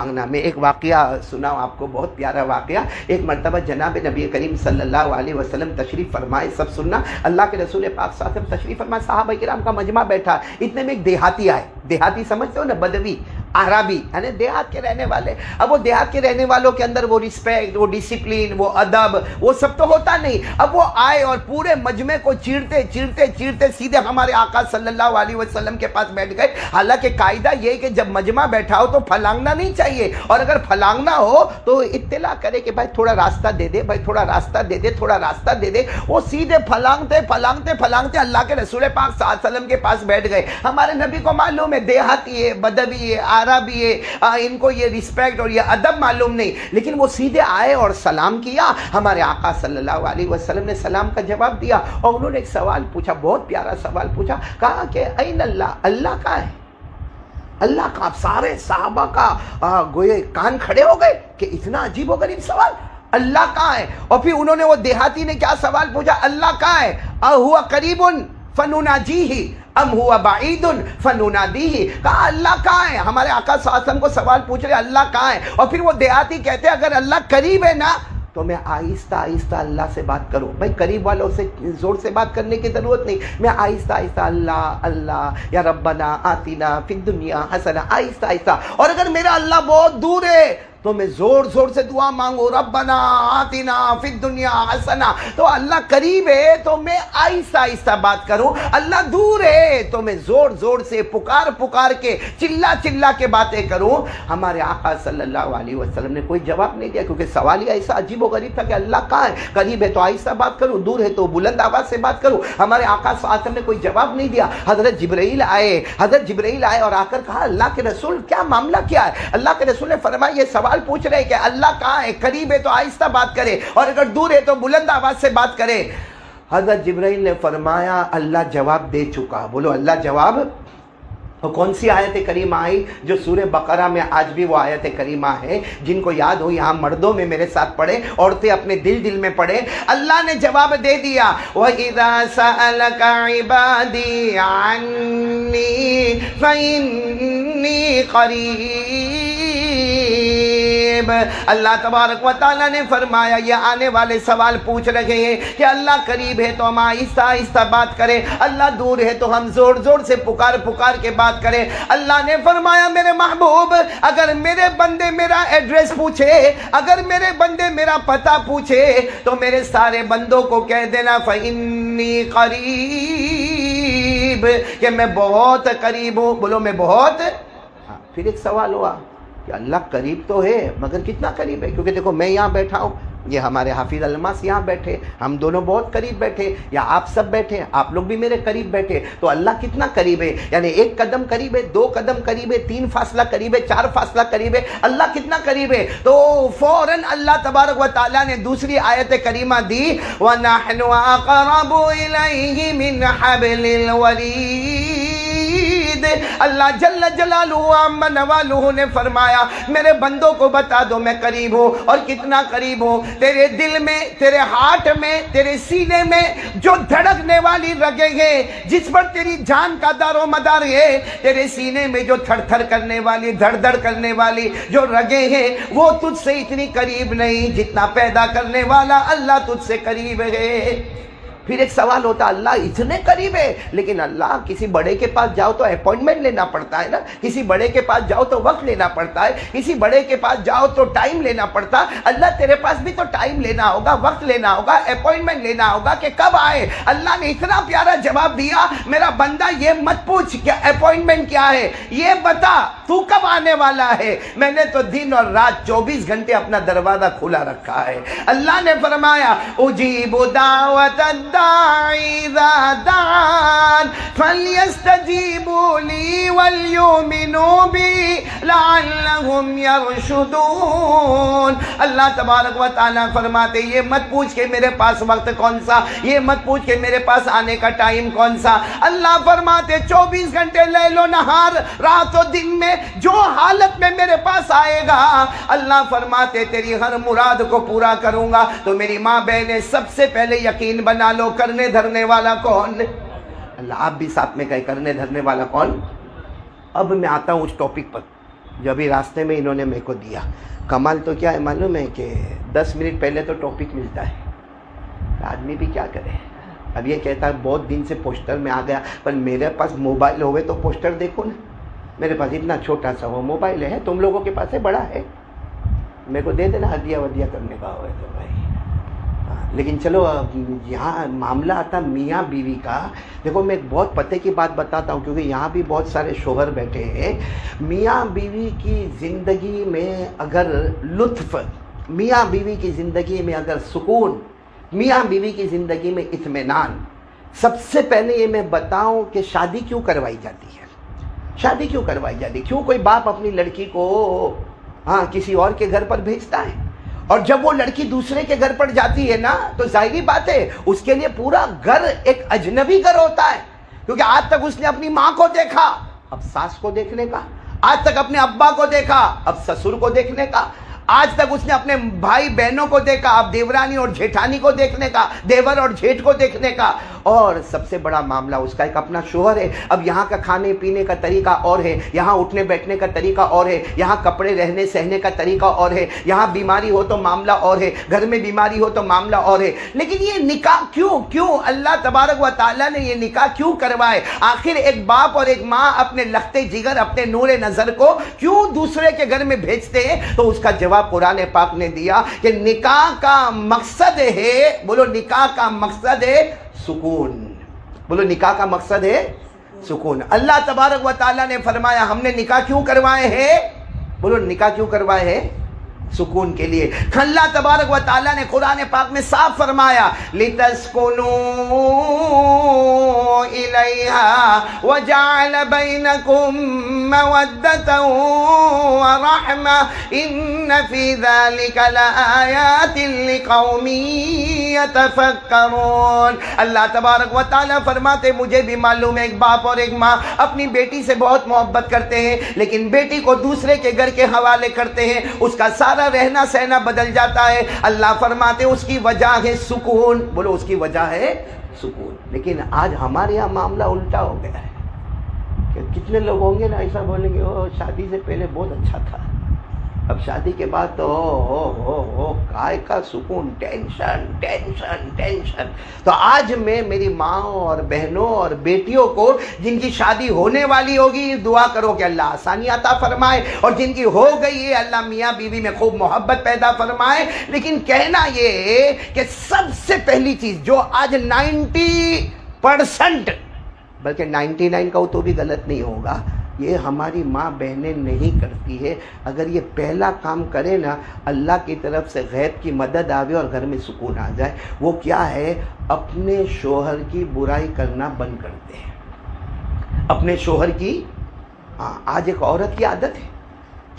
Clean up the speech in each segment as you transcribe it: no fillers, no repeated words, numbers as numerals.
مانگنا۔ میں ایک واقعہ سناؤں آپ کو، بہت پیارا واقعہ۔ ایک مرتبہ جناب نبی کریم صلی اللہ علیہ وسلم تشریف فرمائے، سب سننا، اللہ کے رسول پاک صلی اللہ علیہ وسلم تشریف فرمائے، صحابہ کرام کا مجمع بیٹھا، اتنے میں ایک دیہاتی آئے۔ دیہاتی سمجھتے ہو نا، بدوی، عربی، یعنی دیہات کے رہنے والے۔ اب وہ دیہات کے رہنے والوں کے اندر وہ رسپیکٹ، وہ ڈسپلین، وہ ادب، وہ سب تو ہوتا نہیں۔ اب وہ آئے اور پورے مجمع کو چیرتے چیرتے چیرتے سیدھے ہمارے آقا صلی اللہ علیہ وسلم کے پاس بیٹھ گئے۔ حالانکہ قاعدہ یہ ہے کہ جب مجمع بیٹھا ہو تو پھلانگنا نہیں چاہیے، اور اگر پھلانگنا ہو تو اطلاع کرے کہ بھائی تھوڑا راستہ دے دے، بھائی تھوڑا راستہ دے دے، تھوڑا راستہ دے دے۔ وہ سیدھے پھلانگتے پھلانگتے پھلانگتے اللہ کے رسول پاک صلی اللہ علیہ وسلم کے پاس بیٹھ گئے۔ ہمارے نبی کو معلوم ہے دیہاتی ہے، بدوی ہے، عربی ہے، ان کو یہ رسپیکٹ اور یہ ادب معلوم نہیں، لیکن وہ سیدھے آئے اور سلام کیا۔ ہمارے آقا صلی اللہ علیہ وسلم نے سلام کا جواب دیا، اور انہوں نے ایک سوال پوچھا، بہت پیارا سوال پوچھا، کہا کہ این اللہ، اللہ کہاں ہے؟ اللہ کا۔ سارے صحابہ کا گوئے کان کھڑے ہو گئے کہ اتنا عجیب و غریب سوال، اللہ کہاں ہے؟ اور پھر انہوں نے، وہ دیہاتی نے کیا سوال پوچھا، اللہ کہاں ہے؟ اہو قریب فنناجیہ ام ہوا بعید فننادیہ۔ کہا اللہ کہاں ہے؟ ہمارے آقا صلی اللہ علیہ وسلم کو سوال پوچھ رہے اللہ کہاں ہے، اور پھر وہ دیہاتی کہتے ہیں اگر اللہ قریب ہے نا تو میں آہستہ آہستہ اللہ سے بات کروں۔ بھائی قریب والوں سے زور سے بات کرنے کی ضرورت نہیں، میں آہستہ آہستہ اللہ اللہ یا ربنا آتنا فی الدنیا حسنہ، آہستہ آہستہ۔ اور اگر میرا اللہ بہت دور ہے تو میں زور زور سے دعا مانگوں، ربنا آتنا فی الدنیا حسنہ۔ تو اللہ قریب ہے تو میں آہستہ آہستہ بات کروں، اللہ دور ہے تو میں زور زور سے پکار پکار کے چلا چلا کے باتیں کروں۔ ہمارے آقا صلی اللہ علیہ وسلم نے کوئی جواب نہیں دیا، کیونکہ سوال ہی ایسا عجیب و غریب تھا کہ اللہ کہاں ہے؟ قریب ہے تو آہستہ بات کروں، دور ہے تو بلند آواز سے بات کروں۔ ہمارے آقا صلی اللہ علیہ وسلم نے کوئی جواب نہیں دیا۔ حضرت جبرائیل آئے اور آ کر کہا اللہ کے رسول کیا معاملہ کیا ہے؟ اللہ کے رسول نے فرمایا یہ سوال پوچھ رہے کہ اللہ کہاں ہے، قریب ہے تو آہستہ بات کرے، اور اگر دور ہے تو بلند آواز سے بات کرے۔ حضرت جبرائیل نے فرمایا اللہ جواب دے چکا۔ بولو اللہ جواب۔ اور کون سی آیت کریمہ آئی جو سورہ بقرہ میں آج بھی وہ آیت کریمہ ہے، جن کو یاد ہو یہاں مردوں میں میرے ساتھ پڑھے، عورتیں اپنے دل میں پڑھے۔ اللہ نے جواب دے دیا، وَإِذَا سَأَلَكَ عِبَادِي عَنِّي فَإِنِّي قَرِيبٌ۔ اللہ تبارک و تعالیٰ نے فرمایا یہ آنے والے سوال پوچھ رہے ہیں کہ اللہ قریب ہے تو ہم آہستہ آہستہ بات کریں، اللہ دور ہے تو ہم زور زور سے پکار پکار کے بات کریں۔ اللہ نے فرمایا میرے محبوب اگر میرے بندے میرا ایڈریس پوچھے، اگر میرے بندے میرا پتہ پوچھے تو میرے سارے بندوں کو کہہ دینا فَإِنِّي قریب، کہ میں بہت قریب ہوں۔ بولو میں بہت۔ پھر ایک سوال ہوا کہ اللہ قریب تو ہے مگر کتنا قریب ہے؟ کیونکہ دیکھو میں یہاں بیٹھا ہوں، یہ ہمارے حافظ الماس یہاں بیٹھے، ہم دونوں بہت قریب بیٹھے، یا آپ سب بیٹھے، آپ لوگ بھی میرے قریب بیٹھے، تو اللہ کتنا قریب ہے؟ یعنی 1 قدم قریب ہے، 2 قدم قریب ہے، 3 فاصلہ قریب ہے، 4 فاصلہ قریب ہے، اللہ کتنا قریب ہے؟ تو فوراً اللہ تبارک و تعالیٰ نے دوسری آیت کریمہ دی، وَنَحْنُ أَقْرَبُ إِلَيْهِ مِنْ حَبْلِ الْوَرِيدِ۔ اللہ جل جلالہ عما نوالہ نے فرمایا میرے بندوں کو بتا دو میں قریب ہوں، اور کتنا قریب ہوں؟ تیرے دل میں، تیرے ہارٹ میں، تیرے سینے میں جو دھڑکنے والی رگیں ہیں، جس پر تیری جان کا دار و مدار ہے، تیرے سینے میں جو تھر تھر کرنے والی، دھڑ دھڑ کرنے والی جو رگیں ہیں، وہ تجھ سے اتنی قریب نہیں جتنا پیدا کرنے والا اللہ تجھ سے قریب ہے۔ پھر ایک سوال ہوتا اللہ اتنے قریب ہے، لیکن اللہ کسی بڑے کے پاس جاؤ تو اپوائنٹمنٹ لینا پڑتا ہے نا، کسی بڑے کے پاس جاؤ تو وقت لینا پڑتا ہے، کسی بڑے کے پاس جاؤ تو ٹائم لینا پڑتا۔ اللہ تیرے پاس بھی تو ٹائم لینا ہوگا، وقت لینا ہوگا، اپوائنٹمنٹ لینا ہوگا کہ کب آئے۔ اللہ نے اتنا پیارا جواب دیا، میرا بندہ یہ مت پوچھ کہ اپوائنٹمنٹ کیا ہے، یہ بتا تو کب آنے والا ہے، میں نے تو دن اور رات 24 گھنٹے اپنا دروازہ کھلا رکھا ہے۔ اللہ نے فرمایا اجیب دعوت الداعی اذا دعان فلیستجیبوا لی ولیؤمنوا بی لعلہم یرشدون۔ اللہ تبارک و تعالیٰ فرماتے یہ مت پوچھ کہ میرے پاس وقت کون سا، یہ مت پوچھ کہ میرے پاس آنے کا ٹائم کون سا۔ اللہ فرماتے 24 گھنٹے لیل و نہار، رات و دن میں جو حالت میں میرے پاس آئے گا، اللہ فرماتے تیری ہر مراد کو پورا کروں گا۔ تو میری ماں بہنیں سب سے پہلے یقین بنا لو کرنے دھرنے والا کون؟ اللہ۔ آپ بھی ساتھ میں کہے کرنے دھرنے والا کون؟ اب میں آتا ہوں اس ٹاپک پر، جو ابھی راستے میں انہوں نے میرے کو دیا. کمال تو کیا ہے معلوم ہے کہ 10 منٹ پہلے تو ٹاپک ملتا ہے, آدمی بھی کیا کرے. اب یہ کہتا ہے بہت دن سے پوسٹر میں آ گیا, پر میرے پاس موبائل ہوئے تو پوسٹر دیکھو نا. میرے پاس اتنا چھوٹا سا وہ موبائل ہے, تم لوگوں کے پاس ہے بڑا ہے, میرے کو دے دینا ہدیہ ودیہ کرنے کا ہوئے تو بھائی. لیکن چلو یہاں معاملہ آتا میاں بیوی کا. دیکھو میں ایک بہت پتے کی بات بتاتا ہوں, کیونکہ یہاں بھی بہت سارے شوہر بیٹھے ہیں. میاں بیوی کی زندگی میں اگر لطف, میاں بیوی کی زندگی میں اگر سکون, میاں بیوی کی زندگی میں اطمینان, سب سے پہلے یہ میں بتاؤں کہ شادی کیوں کروائی جاتی ہے. شادی کیوں کروائی جاتی ہے؟ کیوں کوئی باپ اپنی لڑکی کو کسی اور کے گھر پر بھیجتا ہے؟ اور جب وہ لڑکی دوسرے کے گھر پر جاتی ہے نا, تو ظاہری بات ہے اس کے لیے پورا گھر ایک اجنبی گھر ہوتا ہے. کیونکہ آج تک اس نے اپنی ماں کو دیکھا, اب ساس کو دیکھنے کا. آج تک اپنے ابا کو دیکھا, اب سسر کو دیکھنے کا. آج تک اس نے اپنے بھائی بہنوں کو دیکھا, اب دیورانی اور جیٹھانی کو دیکھنے کا, دیور اور جیٹھ کو دیکھنے کا. اور سب سے بڑا معاملہ اس کا ایک اپنا شوہر ہے. اب یہاں کا کھانے پینے کا طریقہ اور ہے, یہاں اٹھنے بیٹھنے کا طریقہ اور ہے, یہاں کپڑے رہنے سہنے کا طریقہ اور ہے, یہاں بیماری ہو تو معاملہ اور ہے, گھر میں بیماری ہو تو معاملہ اور ہے. لیکن یہ نکاح کیوں اللہ تبارک و تعالیٰ نے یہ نکاح کیوں کروائے؟ آخر ایک باپ اور ایک ماں اپنے لختے جگر, اپنے نور نظر کو کیوں دوسرے کے گھر میں بھیجتے ہیں؟ تو اس کا جواب قرآن پاک نے دیا کہ نکاح کا مقصد ہے, بولو نکاح کا مقصد ہے سکون. بولو نکاح کا مقصد ہے سکون. اللہ تبارک و تعالیٰ نے فرمایا ہم نے نکاح کیوں کروائے ہیں؟ بولو نکاح کیوں کروائے ہیں؟ سکون کے لیے. اللہ تبارک و تعالیٰ نے قرآن پاک میں صاف فرمایا لِتَسْكُنُوا إِلَيْهَا وَجَعَلَ بَيْنَكُم مَّوَدَّةً وَرَحْمَةً إِنَّ فِي ذَلِكَ لَآيَاتٍ لِقَوْمٍ يَتَفَكَّرُونَ. اللہ تبارک و تعالیٰ فرماتے مجھے بھی معلوم ہے ایک باپ اور ایک ماں اپنی بیٹی سے بہت محبت کرتے ہیں, لیکن بیٹی کو دوسرے کے گھر کے حوالے کرتے ہیں, اس کا سارا رہنا سہنا بدل جاتا ہے. اللہ فرماتے اس کی وجہ ہے سکون. بولو اس کی وجہ ہے سکون. لیکن آج ہمارے یہاں معاملہ الٹا ہو گیا ہے کہ کتنے لوگ ہوں گے نا ایسا بولیں گے او شادی سے پہلے بہت اچھا تھا, اب شادی کے بعد تو کائے کا سکون, ٹینشن ٹینشن ٹینشن. تو آج میں میری ماں اور بہنوں اور بیٹیوں کو جن کی شادی ہونے والی ہوگی دعا کرو کہ اللہ آسانی عطا فرمائے, اور جن کی ہو گئی ہے اللہ میاں بیوی میں خوب محبت پیدا فرمائے. لیکن کہنا یہ کہ سب سے پہلی چیز جو آج 90% بلکہ 99 کا تو بھی غلط نہیں ہوگا, یہ ہماری ماں بہنیں نہیں کرتی ہے. اگر یہ پہلا کام کرے نا, اللہ کی طرف سے غیب کی مدد آوے اور گھر میں سکون آ جائے. وہ کیا ہے؟ اپنے شوہر کی برائی کرنا بند کرتے ہیں. اپنے شوہر کی آج ایک عورت کی عادت ہے,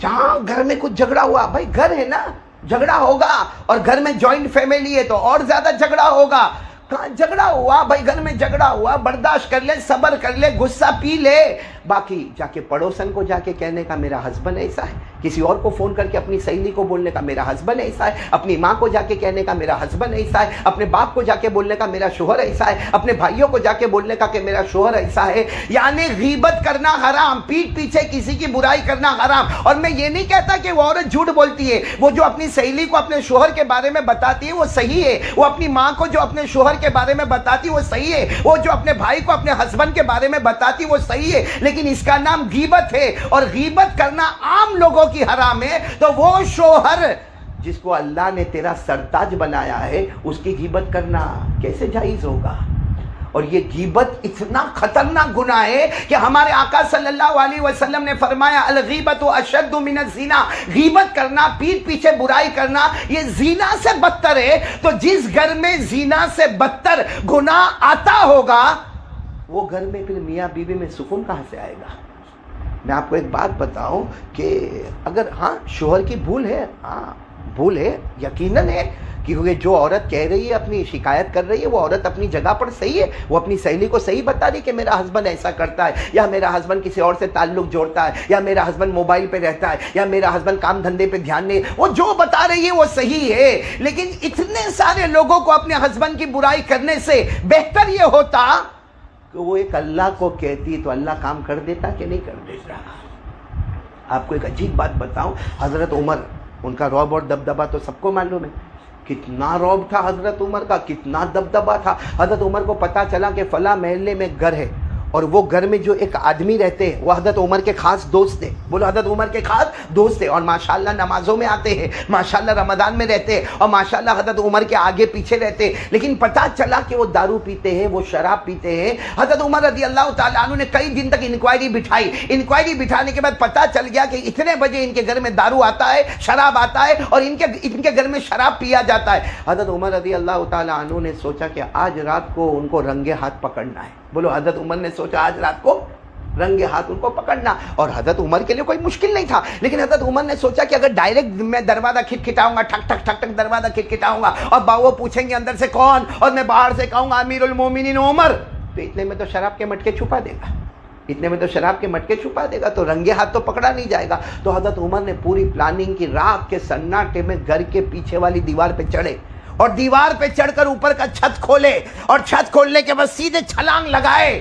جہاں گھر میں کچھ جھگڑا ہوا, بھائی گھر ہے نا, جھگڑا ہوگا, اور گھر میں جوائنٹ فیملی ہے تو اور زیادہ جھگڑا ہوگا. کہاں جھگڑا ہوا بھائی, گھر میں جھگڑا ہوا, برداشت کر لے, صبر کر لے, غصہ پی لے. باقی جا کے پڑوسن کو جا کے کہنے کا میرا ہسبینڈ ایسا ہے, کسی اور کو فون کر کے اپنی سہیلی کو بولنے کا میرا ہسبینڈ ایسا ہے, اپنی ماں کو جا کے کہنے کا میرا ہسبینڈ ایسا ہے, اپنے باپ کو جا کے بولنے کا میرا شوہر ایسا ہے, اپنے بھائیوں کو جا کے بولنے کا کہ میرا شوہر ایسا ہے. یعنی غیبت کرنا حرام, پیٹھ پیچھے کسی کی برائی کرنا حرام. اور میں یہ نہیں کہتا کہ وہ عورت جھوٹ بولتی ہے, وہ جو اپنی سہیلی کو اپنے شوہر کے بارے میں بتاتی ہے وہ صحیح ہے, وہ اپنی ماں کو جو اپنے شوہر کے بارے میں بتاتی وہ صحیح ہے, وہ جو اپنے بھائی کو اپنے ہسبینڈ کے بارے میں بتاتی وہ صحیح ہے. لیکن اس کا نام غیبت ہے, اور غیبت کرنا عام لوگوں کی حرام ہے. تو وہ شوہر جس کو اللہ نے تیرا سرتاج بنایا ہے اس کی غیبت کرنا کیسے جائز ہوگا؟ اور یہ غیبت اتنا خطرناک گناہ ہے کہ ہمارے آقا صلی اللہ علیہ وسلم نے فرمایا الغیبت اشد من الزنا, غیبت کرنا, پیٹھ پیچھے برائی کرنا, یہ زنا سے بدتر ہے. تو جس گھر میں زنا سے بدتر گناہ آتا ہوگا وہ گھر میں پھر میاں بیوی میں سکون کہاں سے آئے گا؟ میں آپ کو ایک بات بتاؤں کہ اگر شوہر کی بھول ہے, بھول ہے یقیناً ہے, کیونکہ جو عورت کہہ رہی ہے اپنی شکایت کر رہی ہے وہ عورت اپنی جگہ پر صحیح ہے, وہ اپنی سہیلی کو صحیح بتا رہی کہ میرا ہسبینڈ ایسا کرتا ہے, یا میرا ہسبینڈ کسی اور سے تعلق جوڑتا ہے, یا میرا ہسبینڈ موبائل پہ رہتا ہے, یا میرا ہسبینڈ کام دھندے پہ دھیان نہیں, وہ جو بتا رہی ہے وہ صحیح ہے. لیکن اتنے سارے لوگوں کو اپنے ہسبینڈ کی برائی کرنے سے بہتر یہ ہوتا کہ وہ ایک اللہ کو کہتی تو اللہ کام کر دیتا کہ نہیں کر دیتا. آپ کو ایک عجیب بات بتاؤں، حضرت عمر، ان کا رعب اور دبدبا تو سب کو معلوم ہے، کتنا رعب تھا حضرت عمر کا، کتنا دبدبا تھا۔ حضرت عمر کو پتا چلا کہ فلاں محلے میں گھر ہے، اور وہ گھر میں جو ایک آدمی رہتے ہیں وہ حضرت عمر کے خاص دوست تھے، بولو حضرت عمر کے خاص دوست تھے، اور ماشاءاللہ نمازوں میں آتے ہیں، ماشاءاللہ رمضان میں رہتے ہیں، اور ماشاءاللہ حضرت عمر کے آگے پیچھے رہتے ہیں، لیکن پتا چلا کہ وہ دارو پیتے ہیں، وہ شراب پیتے ہیں۔ حضرت عمر رضی اللہ تعالیٰ عنہ نے کئی دن تک انکوائری بٹھائی، انکوائری بٹھانے کے بعد پتا چل گیا کہ اتنے بجے ان کے گھر میں دارو آتا ہے، شراب آتا ہے، اور ان کے گھر میں شراب پیا جاتا ہے۔ حضرت عمر رضی اللہ تعالیٰ عنہ نے سوچا کہ آج رات کو ان کو رنگے ہاتھ پکڑنا ہے، بولو حضرت عمر نے سوچا آج رات کو رنگے ہاتھ ان کو پکڑنا، اور حضرت عمر کے لیے کوئی مشکل نہیں تھا، لیکن حضرت عمر نے سوچا کہ اگر ڈائریکٹ میں دروازہ کھٹکھٹاؤں گا، ٹھک ٹھک ٹھک ٹھک دروازہ کھٹکھٹاؤں گا، اور باؤ پوچھیں گے اندر سے کون، اور میں باہر سے کہوں گا امیر المومنین عمر، تو اتنے میں تو شراب کے مٹکے چھپا دے گا، اتنے میں تو شراب کے مٹکے چھپا دے گا، تو رنگے ہاتھ تو پکڑا نہیں جائے گا۔ تو حضرت عمر نے پوری پلاننگ کی، رات کے سناٹے میں گھر کے پیچھے والی دیوار پہ چڑھے، اور دیوار پہ چڑھ کر اوپر کا چھت کھولے، اور چھت کھولنے کے بعد سیدھے چھلانگ لگائے،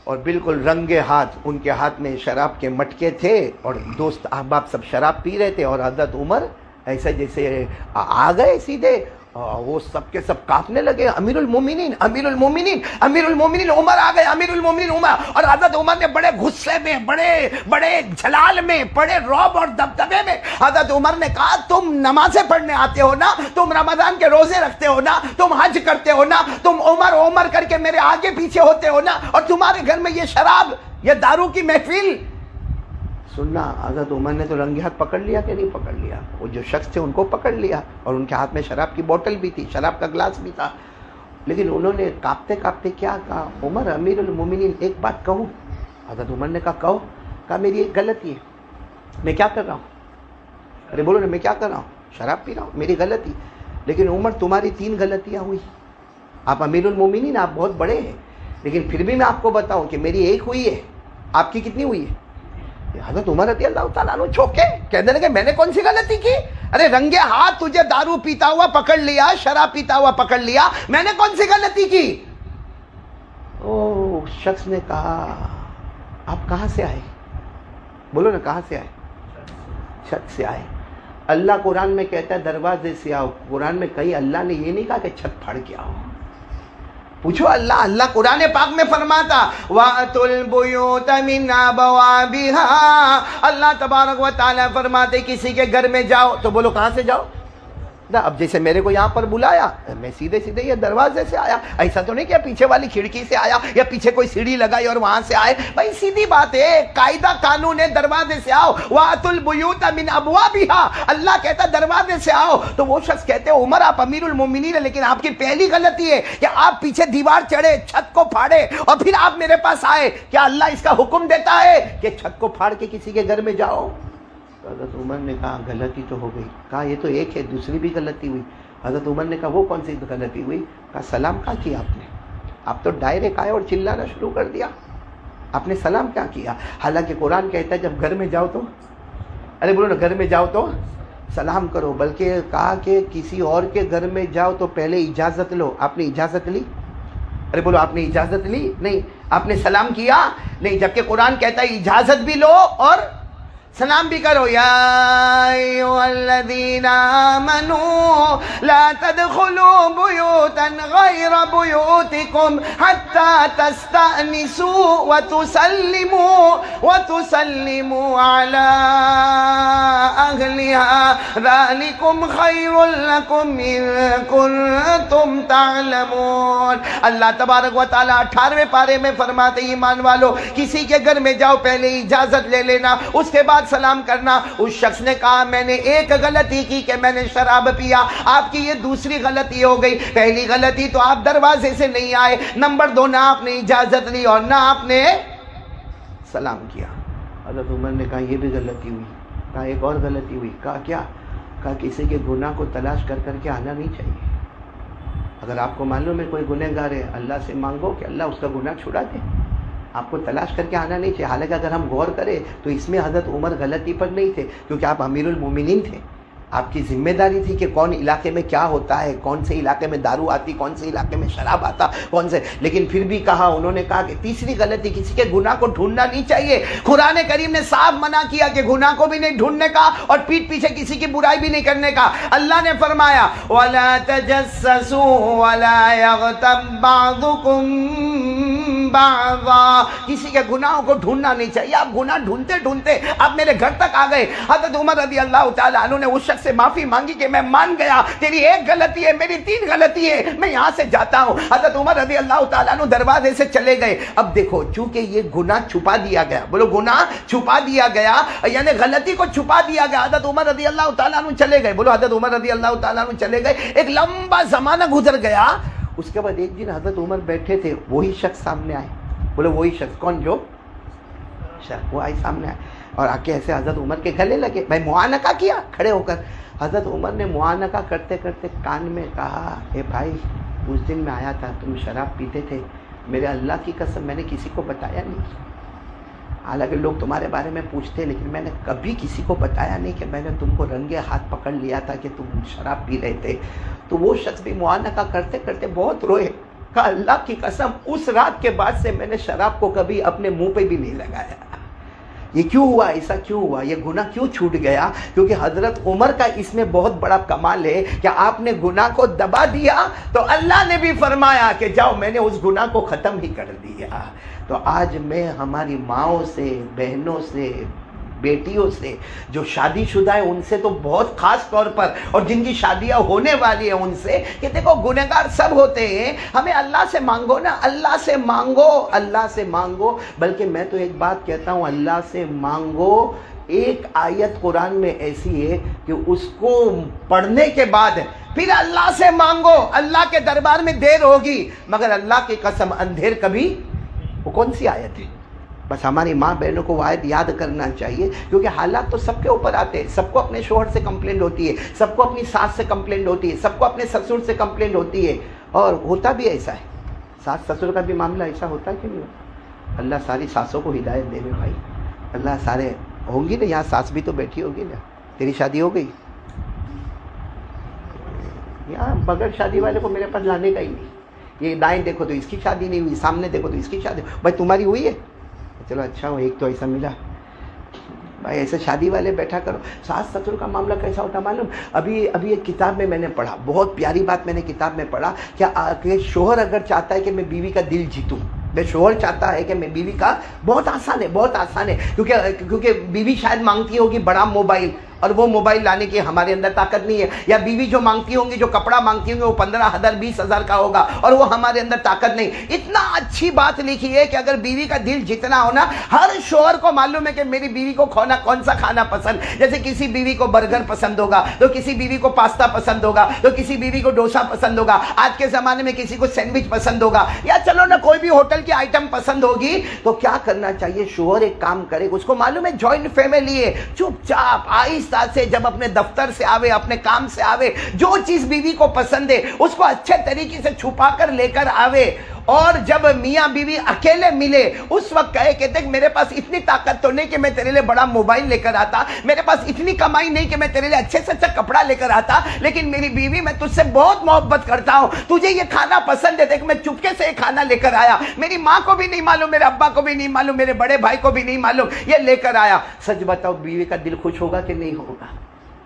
اور بالکل رنگے ہاتھ ان کے ہاتھ میں شراب کے مٹکے تھے، اور دوست احباب سب شراب پی رہے تھے، اور حضرت عمر ایسے جیسے آ گئے سیدھے، وہ سب کے سب کانپنے لگے، امیر المومنین امیر المومنین امیر المومنین عمر آ گئے، امیر المومنین عمر۔ اور حضرت عمر نے بڑے غصے میں، بڑے جلال میں، بڑے رعب اور دبدبے میں حضرت عمر نے کہا تم نمازیں پڑھنے آتے ہو نا، تم رمضان کے روزے رکھتے ہو نا، تم حج کرتے ہو نا، تم عمر عمر کر کے میرے آگے پیچھے ہوتے ہو نا، اور تمہارے گھر میں یہ شراب، یہ دارو کی محفل۔ سننا، حضرت عمر نے تو رنگے ہاتھ پکڑ لیا کہ نہیں پکڑ لیا؟ وہ جو شخص تھے ان کو پکڑ لیا، اور ان کے ہاتھ میں شراب کی بوتل بھی تھی، شراب کا گلاس بھی تھا، لیکن انہوں نے کانپتے کانپتے کیا کہا، عمر امیر المومنین ایک بات کہوں؟ حضرت عمر نے کہا کہو۔ کہا میری ایک غلطی ہے، میں کیا کر رہا ہوں؟ ارے بولو نا، میں کیا کر رہا ہوں؟ شراب پی رہا ہوں، میری غلطی۔ لیکن عمر تمہاری 3 غلطیاں ہوئی، آپ امیر المومنین، آپ بہت بڑے ہیں، لیکن پھر بھی میں آپ کو بتاؤں کہ میری ایک ہوئی ہے، آپ کی کتنی ہوئی ہے؟ حضرت عمر رضی اللہ تعالیٰ عنہ چوکے، کہنے لگے میں نے کون سی غلطی کی؟ ارے رنگے ہاتھ تجھے دارو پیتا ہوا پکڑ لیا، شراب پیتا ہوا پکڑ لیا، میں نے کون سی غلطی کی؟ او شخص نے کہا آپ کہاں سے آئے؟ بولو نا، کہاں سے آئے؟ چھت سے آئے۔ اللہ قرآن میں کہتا ہے دروازے سے آؤ، قرآن میں کہیں اللہ نے یہ نہیں کہا کہ چھت پھاڑ کے آؤ۔ پوچھو، اللہ قرآن پاک میں فرماتا وَأْتُوا الْبُيُوتَ مِنْ أَبْوَابِهَا، اللہ تبارک و تعالیٰ فرماتے کسی کے گھر میں جاؤ تو بولو کہاں سے جاؤ؟ اب جیسے میرے کو یہاں پر بلایا، میں سیدھے یہ دروازے سے آیا، ایسا تو نہیں کہ پیچھے والی کھڑکی سے آیا یا پیچھے کوئی سیڑھی لگائی اور وہاں سے آئے، بھائی سیدھی بات ہے، قاعدہ قانون ہے، دروازے سے آؤ۔ وَأْتُوا الْبُيُوتَ مِنْ أَبْوَابِهَا، اللہ کہتا دروازے سے آؤ۔ تو وہ شخص کہتے ہیں عمر آپ امیر المومنین ہیں، لیکن آپ کی پہلی غلطی ہے کہ آپ پیچھے دیوار چڑھے، چھت کو پھاڑے، اور پھر آپ میرے پاس آئے۔ کیا اللہ اس کا حکم دیتا ہے کہ چھت کو پھاڑ کے کسی کے گھر میں جاؤ؟ حضرت عمر نے کہا غلطی تو ہو گئی۔ کہا یہ تو ایک ہے، دوسری بھی غلطی ہوئی۔ حضرت عمر نے کہا وہ کون سی غلطی ہوئی؟ کہا سلام کیا کیا آپ نے؟ آپ تو ڈائریکٹ آئے اور چلانا شروع کر دیا، آپ نے سلام کیا کیا؟ حالانکہ قرآن کہتا ہے جب گھر میں جاؤ تو، ارے بولو نا، گھر میں جاؤ تو سلام کرو، بلکہ کہا کہ کسی اور کے گھر میں جاؤ تو پہلے اجازت لو۔ آپ نے اجازت لی؟ ارے بولو آپ نے اجازت لی؟ نہیں۔ آپ نے سلام کیا؟ نہیں، جبکہ قرآن کہتا ہے اجازت بھی لو اور سلام بھی کرو۔ یا ایھا الذین آمنوا لا تدخلوا بیوتا غیر بیوتکم حتی تستأنسوا وتسلموا علی اہلها ذلکم خیر لکم ان کنتم تعلمون۔ اللہ تبارک و تعالیٰ 18ویں پارے میں فرماتے ایمان والو کسی کے گھر میں جاؤ پہلے اجازت لے لینا، اس کے بعد سلام کرنا۔ اس شخص نے کہا میں نے ایک غلطی کی کہ میں نے شراب پیا، آپ کی یہ دوسری غلطی ہو گئی۔ پہلی غلطی تو آپ دروازے سے نہیں آئے، نمبر 2 نہ آپ نے اجازت لی اور نہ آپ نے سلام کیا۔ حضرت عمر نے کہا یہ بھی غلطی ہوئی۔ کہا ایک اور غلطی ہوئی۔ کہا کیا؟ کہا کسی کے گناہ کو تلاش کر کر کے آنا نہیں چاہیے۔ اگر آپ کو معلوم ہے کوئی گنہگار ہے، اللہ سے مانگو کہ اللہ اس کا گناہ چھڑا دے، آپ کو تلاش کر کے آنا نہیں چاہیے۔ حالانکہ اگر ہم غور کریں تو اس میں حضرت عمر غلطی پر نہیں تھے، کیونکہ آپ امیر المومنین تھے، آپ کی ذمہ داری تھی کہ کون علاقے میں کیا ہوتا ہے، کون سے علاقے میں دارو آتی، کون سے علاقے میں شراب آتا، کون سے، لیکن پھر بھی کہا، انہوں نے کہا کہ تیسری غلطی، کسی کے گناہ کو ڈھونڈنا نہیں چاہیے۔ قرآن کریم نے صاف منع کیا کہ گناہ کو بھی نہیں ڈھونڈنے کا اور پیٹھ پیچھے کسی کی برائی بھی نہیں کرنے کا۔ اللہ نے فرمایا وَلَا تَجَسَّسُوا وَلَا يَغْتَبْ بَعْضُكُمْ بَعْضًا، کسی کے گناہوں کو ڈھونڈنا نہیں چاہیے۔ آپ گناہ ڈھونڈتے ڈھونڈتے آپ میرے گھر تک آ گئے۔ حضرت عمر رضی اللہ تعالیٰ عنہ نے اس شخص سے معافی مانگی کہ میں مان گیا، تیری ایک غلطی ہے، میری 3 غلطی ہے، میں یہاں سے جاتا ہوں۔ حضرت عمر رضی اللہ تعالیٰ عنہ دروازے سے چلے گئے۔ اب دیکھو، چونکہ یہ گناہ چھپا دیا گیا، بولو گناہ چھپا دیا گیا، یعنی غلطی کو چھپا دیا گیا۔ حضرت عمر رضی اللہ تعالیٰ عنہ چلے گئے، بولو حضرت عمر رضی اللہ تعالیٰ عنہ چلے گئے۔ ایک لمبا زمانہ گزر گیا، اس کے بعد ایک دن حضرت عمر بیٹھے تھے، وہی شخص سامنے آئے، بولو وہی شخص، کون؟ جو شخص وہ آئی سامنے آئے اور آ کے ایسے حضرت عمر کے گلے لگے۔ میں معانقہ کیا کھڑے ہو کر، حضرت عمر نے معانقہ کرتے کرتے کان میں کہا، اے بھائی، اس دن میں آیا تھا، تم شراب پیتے تھے، میرے اللہ کی قسم میں نے کسی کو بتایا نہیں، حالانکہ لوگ تمہارے بارے میں پوچھتے ہیں، لیکن میں نے کبھی کسی کو بتایا نہیں کہ میں نے تم کو رنگے ہاتھ پکڑ لیا تھا کہ تم شراب پی رہے تھے۔ تو وہ شخص بھی معانقہ کرتے کرتے بہت روئے، کہا اللہ کی قسم اس رات کے بعد سے میں نے شراب کو کبھی اپنے منہ پہ بھی نہیں لگایا۔ یہ کیوں ہوا؟ ایسا کیوں ہوا؟ یہ گناہ کیوں چھوٹ گیا؟ کیونکہ حضرت عمر کا اس میں بہت بڑا کمال ہے کہ آپ نے گناہ کو دبا دیا تو اللہ نے بھی فرمایا کہ جاؤ میں نے اس گناہ کو ختم ہی کر دیا۔ تو آج میں ہماری ماؤں سے، بہنوں سے، بیٹیوں سے جو شادی شدہ ہے ان سے تو بہت خاص طور پر، اور جن کی شادیاں ہونے والی ہیں ان سے، کہ دیکھو گنہگار سب ہوتے ہیں، ہمیں اللہ سے مانگو نا، اللہ سے مانگو، اللہ سے مانگو۔ بلکہ میں تو ایک بات کہتا ہوں، اللہ سے مانگو۔ ایک آیت قرآن میں ایسی ہے کہ اس کو پڑھنے کے بعد پھر اللہ سے مانگو، اللہ کے دربار میں دیر ہوگی، مگر اللہ کی قسم اندھیر کبھی۔ وہ کون سی آیت ہے؟ بس ہماری ماں بہنوں کو وہ آیت یاد کرنا چاہیے، کیونکہ حالات تو سب کے اوپر آتے ہیں، سب کو اپنے شوہر سے کمپلینٹ ہوتی ہے، سب کو اپنی ساس سے کمپلینٹ ہوتی ہے، سب کو اپنے سسر سے کمپلینٹ ہوتی ہے، اور ہوتا بھی ایسا ہے۔ ساس سسر کا بھی معاملہ ایسا ہوتا ہے کہ نہیں ہوتا؟ اللہ ساری ساسوں کو ہدایت دے بھائی، اللہ سارے ہوں گی نا، یہاں ساس بھی تو بیٹھی ہوگی نا، تیری شادی ہو گئی؟ یہاں بغیر شادی والے کو میرے پاس لانے کا ہی نہیں، یہ دائیں دیکھو تو اس کی شادی نہیں ہوئی، سامنے دیکھو تو اس کی شادی، بھائی تمہاری ہوئی ہے؟ چلو اچھا ہو، ایک تو ایسا ملا بھائی، ایسے شادی والے بیٹھا کرو۔ ساس سسر کا معاملہ کیسا ہوتا معلوم؟ ابھی ایک کتاب میں نے پڑھا، بہت پیاری بات میں نے کتاب میں پڑھا کہ شوہر اگر چاہتا ہے کہ میں بیوی کا دل جیتوں، میں شوہر چاہتا ہے کہ میں بیوی کا، بہت آسان ہے، بہت آسان ہے، کیونکہ بیوی شاید مانگتی ہوگی بڑا موبائل، اور وہ موبائل لانے کی ہمارے اندر طاقت نہیں ہے، یا بیوی جو مانگتی ہوں گی، جو کپڑا مانگتی ہوں گی وہ 15,000 20,000 کا ہوگا، اور وہ ہمارے اندر طاقت نہیں۔ اتنا اچھی بات لکھی ہے کہ اگر بیوی کا دل جتنا ہونا، ہر شوہر کو معلوم ہے کہ میری بیوی کو کون سا کھانا پسند، جیسے کسی بیوی کو برگر پسند ہوگا تو کسی بیوی کو پاستا پسند ہوگا، تو کسی بیوی کو ڈوسا پسند ہوگا، آج کے زمانے میں کسی کو سینڈوچ پسند ہوگا، یا چلو نا کوئی بھی ہوٹل کی آئٹم پسند ہوگی۔ تو کیا کرنا چاہیے؟ شوہر ایک کام کرے، اس کو معلوم ہے جوائنٹ فیملی ہے، چپ چاپ آہستہ سے جب اپنے دفتر سے آوے، اپنے کام سے آوے، جو چیز بیوی کو پسند ہے اس کو اچھے طریقے سے چھپا کر لے کر آوے، اور جب میاں بیوی اکیلے ملے اس وقت کہے کہ دیکھ میرے پاس اتنی طاقت تو نہیں کہ میں تیرے لیے بڑا موبائل لے کر آتا، میرے پاس اتنی کمائی نہیں کہ میں تیرے لیے اچھے سے اچھا کپڑا لے کر آتا، لیکن میری بیوی میں تجھ سے بہت محبت کرتا ہوں، تجھے یہ کھانا پسند ہے، دیکھ میں چپکے سے یہ کھانا لے کر آیا، میری ماں کو بھی نہیں معلوم، میرے ابا کو بھی نہیں معلوم، میرے بڑے بھائی کو بھی نہیں معلوم، یہ لے کر آیا۔ سچ بتاؤ بیوی کا دل خوش ہوگا کہ نہیں ہوگا؟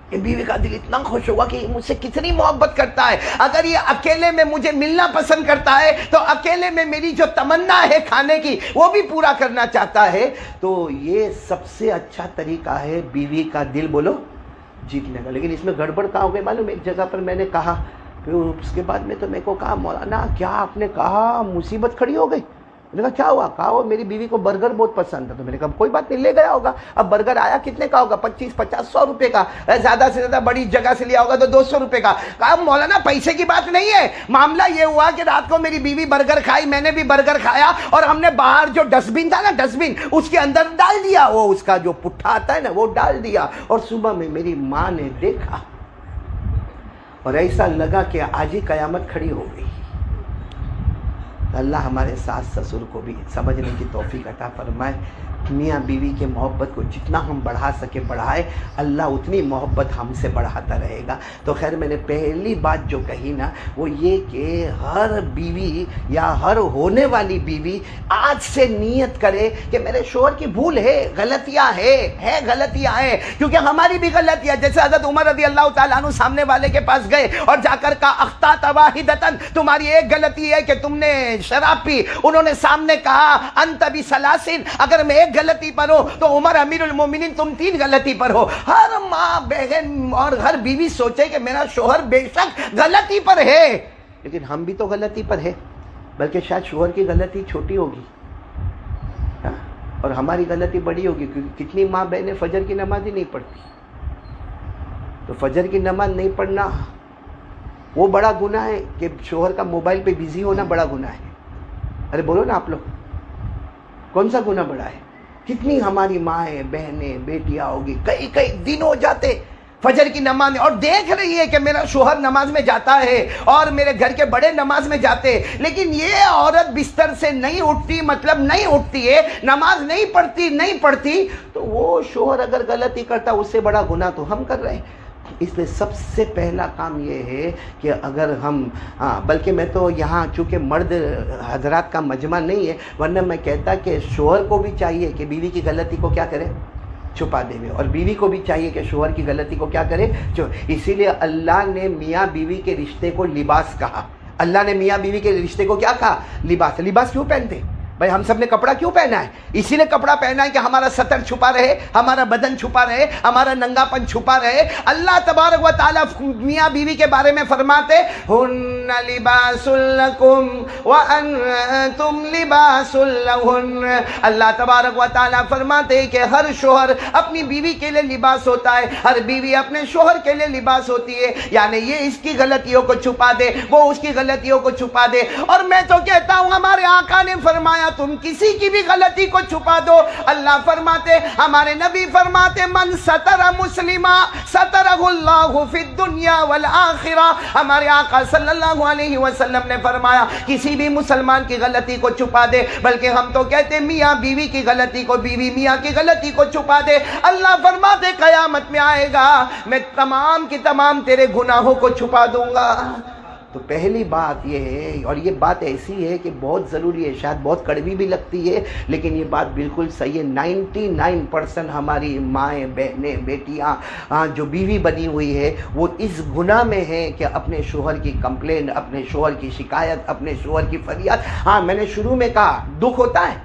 کہ بیوی کا دل اتنا خوش ہوگا کہ مجھ سے کتنی محبت کرتا ہے، اگر یہ اکیلے میں مجھے ملنا پسند کرتا ہے تو اکیلے میں میری جو تمنا ہے کھانے کی وہ بھی پورا کرنا چاہتا ہے، تو یہ سب سے اچھا طریقہ ہے بیوی کا دل بولو جیتنے کا۔ لیکن اس میں گڑبڑ کہاں ہو گئی معلوم؟ ایک جگہ پر میں نے کہا، پھر اس کے بعد میں تو میرے کو کہا مولانا کیا آپ نے کہا مصیبت کھڑی ہو گئی؟ میں نے کہا کیا ہوا؟ کہا وہ میری بیوی کو برگر بہت پسند ہے، تو میں نے کہا کوئی بات نہیں، لے گیا ہوگا۔ اب برگر آیا کتنے کا ہوگا؟ 25 50 100 روپے کا، زیادہ سے زیادہ بڑی جگہ سے لیا ہوگا تو 200 روپے کا۔ کہا مولانا پیسے کی بات نہیں ہے، معاملہ یہ ہوا کہ رات کو میری بیوی برگر کھائی، میں نے بھی برگر کھایا، اور ہم نے باہر جو ڈسٹ بن تھا نا، ڈسٹ بن اس کے اندر ڈال دیا، وہ اس کا جو پٹھا آتا ہے نا وہ ڈال دیا، اور صبح میں میری ماں نے دیکھا اور ایسا لگا کہ آج ہی قیامت کھڑی ہو گئی۔ اللہ ہمارے ساس سسر کو بھی سمجھنے کی توفیق عطا فرمائے۔ میاں بیوی کے محبت کو جتنا ہم بڑھا سکے بڑھائے، اللہ اتنی محبت ہم سے بڑھاتا رہے گا۔ تو خیر میں نے پہلی بات جو کہی نا وہ یہ کہ ہر بیوی یا ہر ہونے والی بیوی آج سے نیت کرے کہ میرے شوہر کی بھول ہے، غلطیاں ہے غلطیاں ہیں، کیونکہ ہماری بھی غلطیاں، جیسے حضرت عمر رضی اللہ تعالیٰ عنہ سامنے والے کے پاس گئے اور جا کر کہا اخطأت واحدۃ، تمہاری ایک غلطی ہے کہ تم نے شراب پی۔ انہوں نے سامنے کہا انت بثلاثن، اگر میں ایک غلطی پر ہوں تو عمر امیر المومنین تم 3 غلطی پر ہو۔ ہر ماں بہن اور ہر بیوی سوچے کہ میرا شوہر بے شک غلطی پر ہے، لیکن ہم بھی تو غلطی پر ہے، بلکہ شاید شوہر کی غلطی چھوٹی ہوگی اور ہماری غلطی بڑی ہوگی، کیونکہ کتنی ماں بہنیں فجر کی نماز ہی نہیں پڑھتی۔ تو فجر کی نماز نہیں پڑھنا وہ بڑا گناہ ہے کہ شوہر کا موبائل پہ بزی ہونا بڑا گناہ ہے۔ ارے بولو نا آپ لوگ، کون سا گناہ بڑا ہے؟ کتنی ہماری مائیں بہنیں بیٹیاں ہوگی کئی دن ہو جاتے فجر کی نماز اور دیکھ رہی ہے کہ میرا شوہر نماز میں جاتا ہے اور میرے گھر کے بڑے نماز میں جاتے، لیکن یہ عورت بستر سے نہیں اٹھتی، مطلب نہیں اٹھتی ہے، نماز نہیں پڑھتی، تو وہ شوہر اگر غلطی کرتا اس سے بڑا گناہ تو ہم کر رہے ہیں۔ اس لیے سب سے پہلا کام یہ ہے کہ اگر ہم بلکہ میں تو یہاں چونکہ مرد حضرات کا مجمع نہیں ہے، ورنہ میں کہتا کہ شوہر کو بھی چاہیے کہ بیوی کی غلطی کو کیا کرے، چھپا دے، اور بیوی کو بھی چاہیے کہ شوہر کی غلطی کو کیا کرے۔ اسی لیے اللہ نے میاں بیوی کے رشتے کو لباس کہا۔ اللہ نے میاں بیوی کے رشتے کو کیا کہا؟ لباس۔ لباس کیوں پہنتے؟ بھائی ہم سب نے کپڑا کیوں پہنا ہے؟ اسی لیے کپڑا پہنا ہے کہ ہمارا سطر چھپا رہے، ہمارا بدن چھپا رہے، ہمارا ننگا پن چھپا رہے۔ اللہ تبارک و تعالیٰ میاں بیوی کے بارے میں فرماتے ہن لباس لکم وانتم لباس لہن۔ اللہ تبارک و تعالیٰ فرماتے کہ ہر شوہر اپنی بیوی کے لیے لباس ہوتا ہے، ہر بیوی اپنے شوہر کے لیے لباس ہوتی ہے، یعنی یہ اس کی غلطیوں کو چھپا دے، وہ اس کی غلطیوں کو چھپا دے۔ اور میں تو کہتا ہوں ہمارے آقا نے فرمایا تم کسی کی بھی غلطی کو چھپا دو۔ اللہ فرماتے، ہمارے نبی فرماتے من ستر مسلما سترہ اللہ فی الدنیا والآخرہ۔ ہمارے آقا صلی اللہ علیہ وسلم نے فرمایا کسی بھی مسلمان کی غلطی کو چھپا دے، بلکہ ہم تو کہتے میاں بیوی کی غلطی کو، بیوی میاں کی غلطی کو چھپا دے۔ اللہ فرماتے قیامت میں آئے گا میں تمام کی تمام تیرے گناہوں کو چھپا دوں گا۔ تو پہلی بات یہ ہے، اور یہ بات ایسی ہے کہ بہت ضروری ہے، شاید بہت کڑوی بھی لگتی ہے لیکن یہ بات بالکل صحیح ہے۔ 99% ہماری مائیں بہنیں بیٹیاں جو بیوی بنی ہوئی ہے وہ اس گناہ میں ہے کہ اپنے شوہر کی کمپلین، اپنے شوہر کی شکایت، اپنے شوہر کی فریاد۔ ہاں میں نے شروع میں کہا دکھ ہوتا ہے،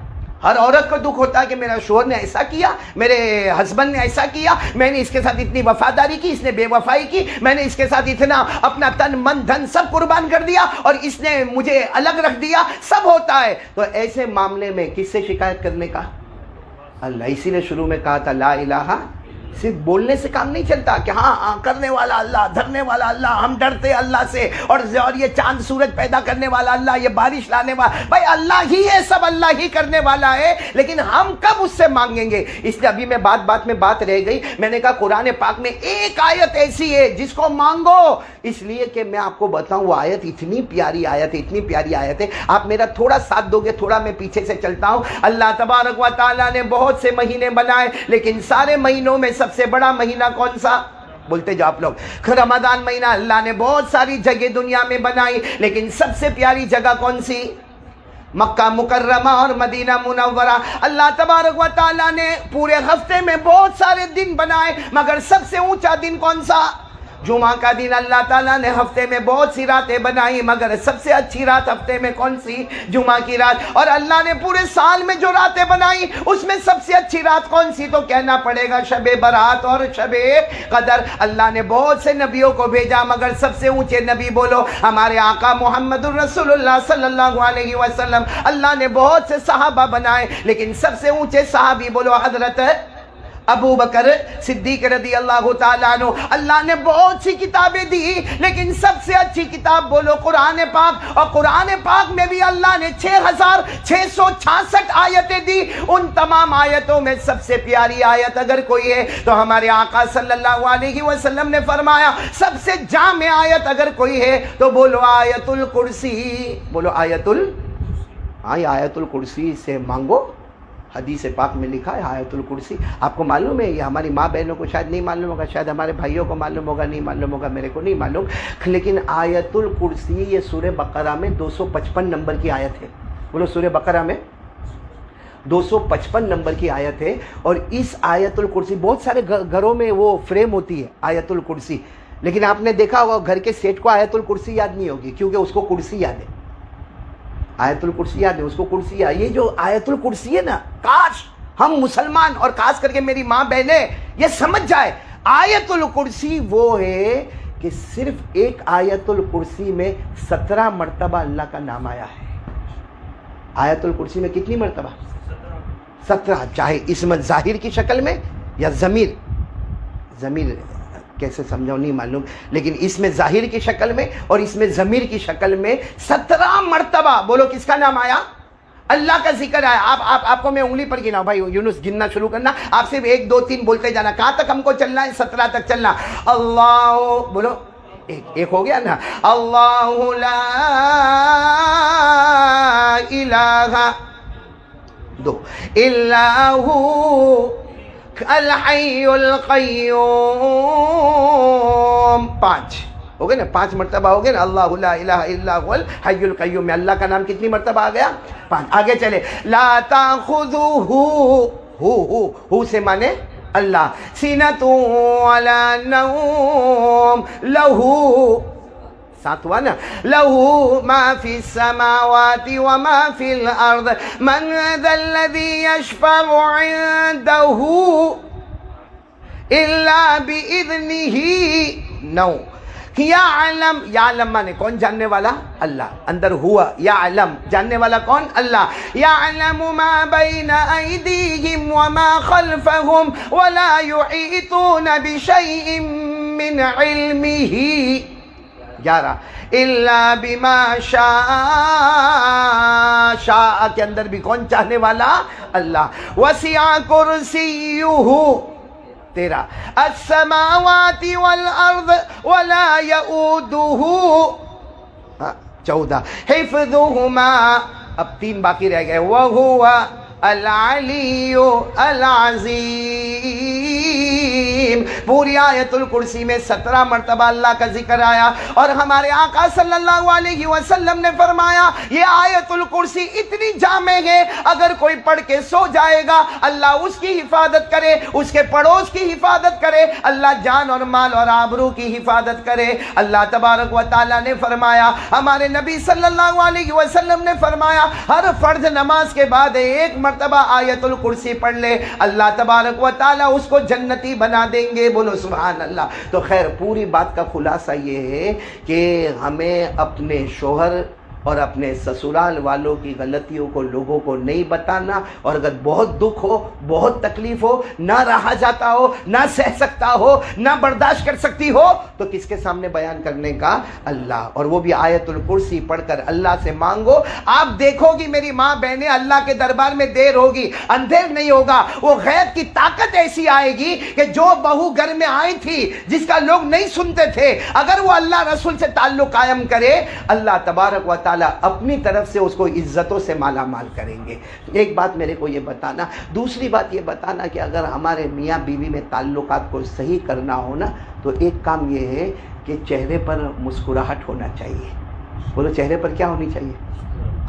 ہر عورت کو دکھ ہوتا ہے کہ میرا شوہر نے ایسا کیا، میرے ہسبینڈ نے ایسا کیا، میں نے اس کے ساتھ اتنی وفاداری کی، اس نے بے وفائی کی، میں نے اس کے ساتھ اتنا اپنا تن من دھن سب قربان کر دیا اور اس نے مجھے الگ رکھ دیا، سب ہوتا ہے۔ تو ایسے معاملے میں کس سے شکایت کرنے کا؟ اللہ۔ اسی لیے شروع میں کہا تھا لا الہ، صرف بولنے سے کام نہیں چلتا کہ ہاں کرنے والا اللہ، دھرنے والا اللہ، ہم ڈرتے اللہ سے، اور یہ چاند سورج پیدا کرنے والا اللہ، یہ بارش لانے والا، بھائی اللہ ہی ہے، سب اللہ ہی کرنے والا ہے، لیکن ہم کب اس سے مانگیں گے؟ اس لیے ابھی میں بات میں بات رہ گئی، میں نے کہا قرآن پاک میں ایک آیت ایسی ہے جس کو مانگو، اس لیے کہ میں آپ کو بتاؤں وہ آیت اتنی پیاری آیت ہے، اتنی پیاری آیت ہے، آپ میرا تھوڑا ساتھ دو گے، تھوڑا میں پیچھے سے چلتا ہوں۔ اللہ تبارک و تعالیٰ نے بہت سے مہینے بنائے، لیکن سارے مہینوں میں سب سے بڑا مہینہ کون سا؟ بولتے جو آپ لوگ، رمضان مہینہ۔ اللہ نے بہت ساری جگہ دنیا میں بنائی، لیکن سب سے پیاری جگہ کون سی؟ مکہ مکرمہ اور مدینہ منورہ۔ اللہ تبارک و تعالیٰ نے پورے ہفتے میں بہت سارے دن بنائے، مگر سب سے اونچا دن کون سا؟ جمعہ کا دن۔ اللہ تعالیٰ نے ہفتے میں بہت سی راتیں بنائی، مگر سب سے اچھی رات ہفتے میں کون سی؟ جمعہ کی رات۔ اور اللہ نے پورے سال میں جو راتیں بنائی اس میں سب سے اچھی رات کون سی؟ تو کہنا پڑے گا شب برات اور شب قدر۔ اللہ نے بہت سے نبیوں کو بھیجا، مگر سب سے اونچے نبی بولو ہمارے آقا محمد الرسول اللہ صلی اللہ علیہ وسلم۔ اللہ نے بہت سے صحابہ بنائے، لیکن سب سے اونچے صحابی بولو حضرت ابو بکر صدیق رضی اللہ تعالیٰ عنہ۔ اللہ نے بہت سی کتابیں دی، لیکن سب سے اچھی کتاب بولو قرآن پاک، اور قرآن پاک میں بھی اللہ نے 6666 آیتیں دی۔ ان تمام آیتوں میں سب سے پیاری آیت اگر کوئی ہے تو ہمارے آقا صلی اللہ علیہ وسلم نے فرمایا سب سے جامع آیت اگر کوئی ہے تو بولو آیت الکرسی۔ بولو آیت الکرسی سے مانگو حدیث پاک میں لکھا ہے آیت الکرسی. آپ کو معلوم ہے؟ یہ ہماری ماں بہنوں کو شاید نہیں معلوم ہوگا, شاید ہمارے بھائیوں کو معلوم ہوگا, نہیں معلوم ہوگا, میرے کو نہیں معلوم, لیکن آیت الکرسی یہ سورہ بقرہ میں 255 نمبر کی آیت ہے. بولو, سورہ بقرہ میں 255 نمبر کی آیت ہے. اور اس آیت الکرسی بہت سارے گھروں میں وہ فریم ہوتی ہے آیت الکرسی, لیکن آپ نے دیکھا ہوگا گھر کے سیٹ کو آیت الکرسی یاد نہیں ہوگی, کیونکہ اس کو کرسی یاد ہے. آیت الکرسی یاد ہے اس کو, کرسی یاد. یہ جو آیت الکرسی ہے نا, کاش ہم مسلمان اور خاص کر کے میری ماں بہنیں یہ سمجھ جائے, آیت الکرسی وہ ہے کہ صرف ایک آیت الکرسی میں 17 مرتبہ اللہ کا نام آیا ہے. آیت الکرسی میں کتنی مرتبہ؟ 17. چاہے اسم ظاہر کی شکل میں یا ضمیر کیسے سمجھاؤں نہیں معلوم, لیکن اس میں ظاہر کی شکل میں اور اس میں ضمیر کی شکل میں 17 مرتبہ. بولو کس کا نام آیا؟ اللہ کا ذکر آیا. آپ کو میں انگلی پر گنا, بھائی یونس گننا شروع کرنا, آپ صرف 1 2 3 بولتے جانا. کہاں تک ہم کو چلنا ہے؟ 17 تک چلنا. اللہ, بولو, ایک ہو گیا نا. اللہ لا الہ 2 الا ہو الحی القیوم 5 ہو گئے نا, 5 مرتبہ ہو گئے نا. اللہ لا الہ الا هو الحی القیوم میں اللہ کا نام کتنی مرتبہ آ گیا؟ 5. آگے چلے. لا تاخذہ ہو سے مانے اللہ, سینۃ ولا نوم, لہو 7 ہوا نا. لہو ما فی السماوات وما فی الارض من ذا الذی یشفع عنده الا باذنہ 9. یعلم مانے کون؟ جاننے والا اللہ. اندر ہوا یعلم, جاننے والا کون؟ اللہ. یعلم ما بین ایدیہم وما خلفہم ولا یحیطون بشیء من علمہ 11 الا بما شاء. شاء کے اندر بھی کون؟ چاہنے والا اللہ. وسع کرسیہ 13 السماوات والارض ولا یؤودہ 14 حفظہما. اب 3 باقی رہ گئے. وہو العلی العظیم. پوری آیت الکرسی میں 17 مرتبہ اللہ کا ذکر آیا, اور ہمارے آقا صلی اللہ علیہ وسلم نے فرمایا یہ آیت الکرسی اتنی جامع ہے, اگر کوئی پڑھ کے سو جائے گا اللہ اس کی حفاظت کرے, اس کے پڑوس کی حفاظت کرے, اللہ جان اور مال اور آبرو کی حفاظت کرے. اللہ تبارک و تعالیٰ نے فرمایا, ہمارے نبی صلی اللہ علیہ وسلم نے فرمایا, ہر فرض نماز کے بعد 1 مرتبہ آیت الکرسی پڑھ لے, اللہ تبارک و تعالیٰ اس کو جنتی بنا دیں گے. بولو سبحان اللہ. تو خیر, پوری بات کا خلاصہ یہ ہے کہ ہمیں اپنے شوہر اور اپنے سسرال والوں کی غلطیوں کو لوگوں کو نہیں بتانا, اور اگر بہت دکھ ہو, بہت تکلیف ہو, نہ رہا جاتا ہو, نہ سہ سکتا ہو, نہ برداشت کر سکتی ہو, تو کس کے سامنے بیان کرنے کا؟ اللہ. اور وہ بھی آیت الکرسی پڑھ کر اللہ سے مانگو. آپ دیکھو گی میری ماں بہنیں, اللہ کے دربار میں دیر ہوگی, اندھیر نہیں ہوگا. وہ غیب کی طاقت ایسی آئے گی کہ جو بہو گھر میں آئی تھی, جس کا لوگ نہیں سنتے تھے, اگر وہ اللہ رسول سے تعلق قائم کرے, اللہ تبارک و تعالی اپنی طرف سے اس کو عزتوں سے مالا مال کریں گے. ایک بات میرے کو یہ بتانا. دوسری بات یہ بتانا کہ اگر ہمارے میاں بیوی میں تعلقات کو صحیح کرنا ہو نا, تو ایک کام یہ ہے کہ چہرے پر مسکراہٹ ہونا چاہیے. بولو, چہرے پر کیا ہونی چاہیے؟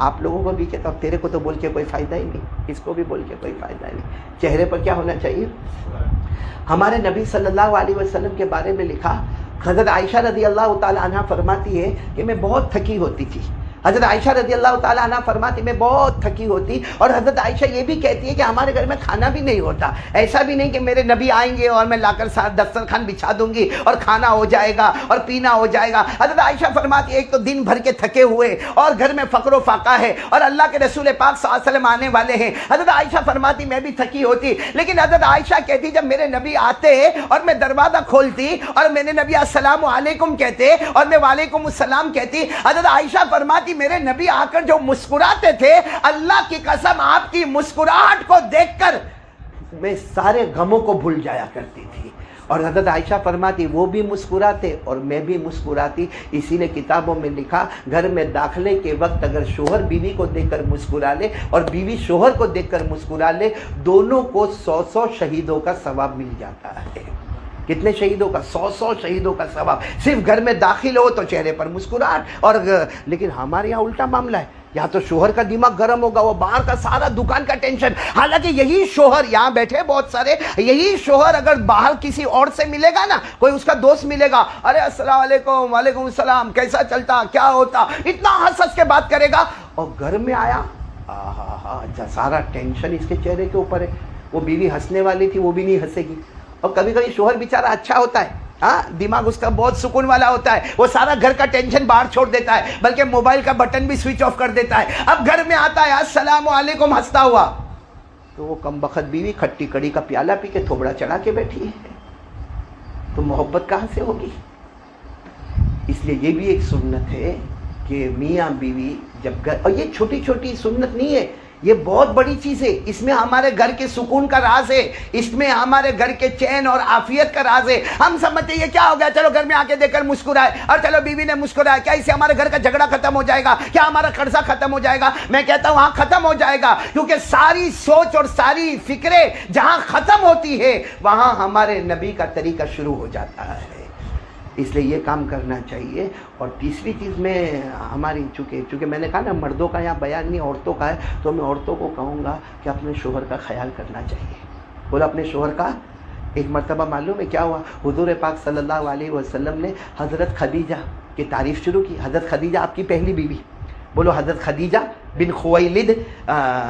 آپ لوگوں کو بھی کہتا ہوں, تیرے کو تو بول کے کوئی فائدہ ہی نہیں, اس کو بھی بول کے کوئی فائدہ ہی نہیں. چہرے پر کیا ہونا چاہیے؟ ہمارے نبی صلی اللہ علیہ وسلم کے بارے میں لکھا, حضرت عائشہ رضی اللہ تعالی عنہ فرماتی ہے کہ میں بہت تھکی ہوتی تھی. حضرت عائشہ رضی اللہ تعالیٰ عنہ فرماتی میں بہت تھکی ہوتی, اور حضرت عائشہ یہ بھی کہتی ہے کہ ہمارے گھر میں کھانا بھی نہیں ہوتا. ایسا بھی نہیں کہ میرے نبی آئیں گے اور میں لا کر دسترخوان بچھا دوں گی اور کھانا ہو جائے گا اور پینا ہو جائے گا. حضرت عائشہ فرماتی ہے ایک تو دن بھر کے تھکے ہوئے اور گھر میں فقر و فاقہ ہے اور اللہ کے رسول پاک صلی اللہ علیہ وسلم آنے والے ہیں. حضرت عائشہ فرماتی میں بھی تھکی ہوتی, لیکن حضرت عائشہ کہتی جب میرے نبی آتے اور میں دروازہ کھولتی اور میرے نبی السلام علیکم کہتے اور میں وعلیکم السلام کہتی, حضرت عائشہ فرماتی میرے نبی آ کر جو مسکراتے تھے, اللہ کی قسم آپ کی مسکراہٹ کو دیکھ کر میں سارے غموں کو بھول جایا کرتی تھی. اور حضرت عائشہ فرماتی وہ بھی مسکراتے اور میں بھی مسکراتی، اسی نے کتابوں میں لکھا گھر میں داخلے کے وقت اگر شوہر بیوی کو دیکھ کر مسکرا لے اور بیوی شوہر کو دیکھ کر مسکرا لے، دونوں کو 100 شہیدوں کا ثواب مل جاتا ہے۔ کتنے شہیدوں کا؟ 100 شہیدوں کا ثواب، صرف گھر میں داخل ہو تو چہرے پر مسکراہٹ۔ اور لیکن ہمارے یہاں الٹا معاملہ ہے، یا تو شوہر کا دماغ گرم ہوگا، وہ باہر کا سارا دکان کا ٹینشن، حالانکہ یہی شوہر یہاں بیٹھے بہت سارے، یہی شوہر اگر باہر کسی اور سے ملے گا نا، کوئی اس کا دوست ملے گا، ارے السلام علیکم، وعلیکم السلام، کیسا چلتا، کیا ہوتا، اتنا ہنس ہنس کے بات کرے گا، اور گھر میں آیا سارا ٹینشن اس کے چہرے کے اوپر ہے۔ وہ بیوی ہنسنے والی تھی وہ بھی نہیں ہنسے گی۔ اور کبھی کبھی شوہر بیچارہ اچھا ہوتا ہے، دماغ اس کا بہت سکون والا ہوتا ہے، وہ سارا گھر کا ٹینشن باہر چھوڑ دیتا ہے، بلکہ موبائل کا بٹن بھی سوئچ آف کر دیتا ہے۔ اب گھر میں آتا ہے السلام علیکم ہنستا ہوا، تو وہ کم بخت بیوی کھٹی کڑی کا پیالہ پی کے تھوبڑا چڑھا کے بیٹھی ہے، تو محبت کہاں سے ہوگی؟ اس لیے یہ بھی ایک سنت ہے کہ میاں بیوی جب گھر، اور یہ چھوٹی چھوٹی سنت نہیں ہے، یہ بہت بڑی چیز ہے، اس میں ہمارے گھر کے سکون کا راز ہے، اس میں ہمارے گھر کے چین اور عافیت کا راز ہے۔ ہم سمجھتے ہیں یہ کیا ہو گیا، چلو گھر میں آ کے دیکھ کر مسکرائے، اور چلو بیوی نے مسکرایا، کیا اس سے ہمارے گھر کا جھگڑا ختم ہو جائے گا، کیا ہمارا قرضہ ختم ہو جائے گا؟ میں کہتا ہوں ہاں ختم ہو جائے گا، کیونکہ ساری سوچ اور ساری فکریں جہاں ختم ہوتی ہے وہاں ہمارے نبی کا طریقہ شروع ہو جاتا ہے۔ اس لیے یہ کام کرنا چاہیے۔ اور تیسری چیز میں ہماری چونکہ میں نے کہا نا مردوں کا یہاں بیان نہیں عورتوں کا ہے، تو میں عورتوں کو کہوں گا کہ اپنے شوہر کا خیال کرنا چاہیے۔ بولا اپنے شوہر کا۔ ایک مرتبہ معلوم ہے کیا ہوا، حضور پاک صلی اللہ علیہ وسلم نے حضرت خدیجہ کی تعریف شروع کی۔ حضرت خدیجہ آپ کی پہلی بیوی، بولو حضرت خدیجہ بن خویلد،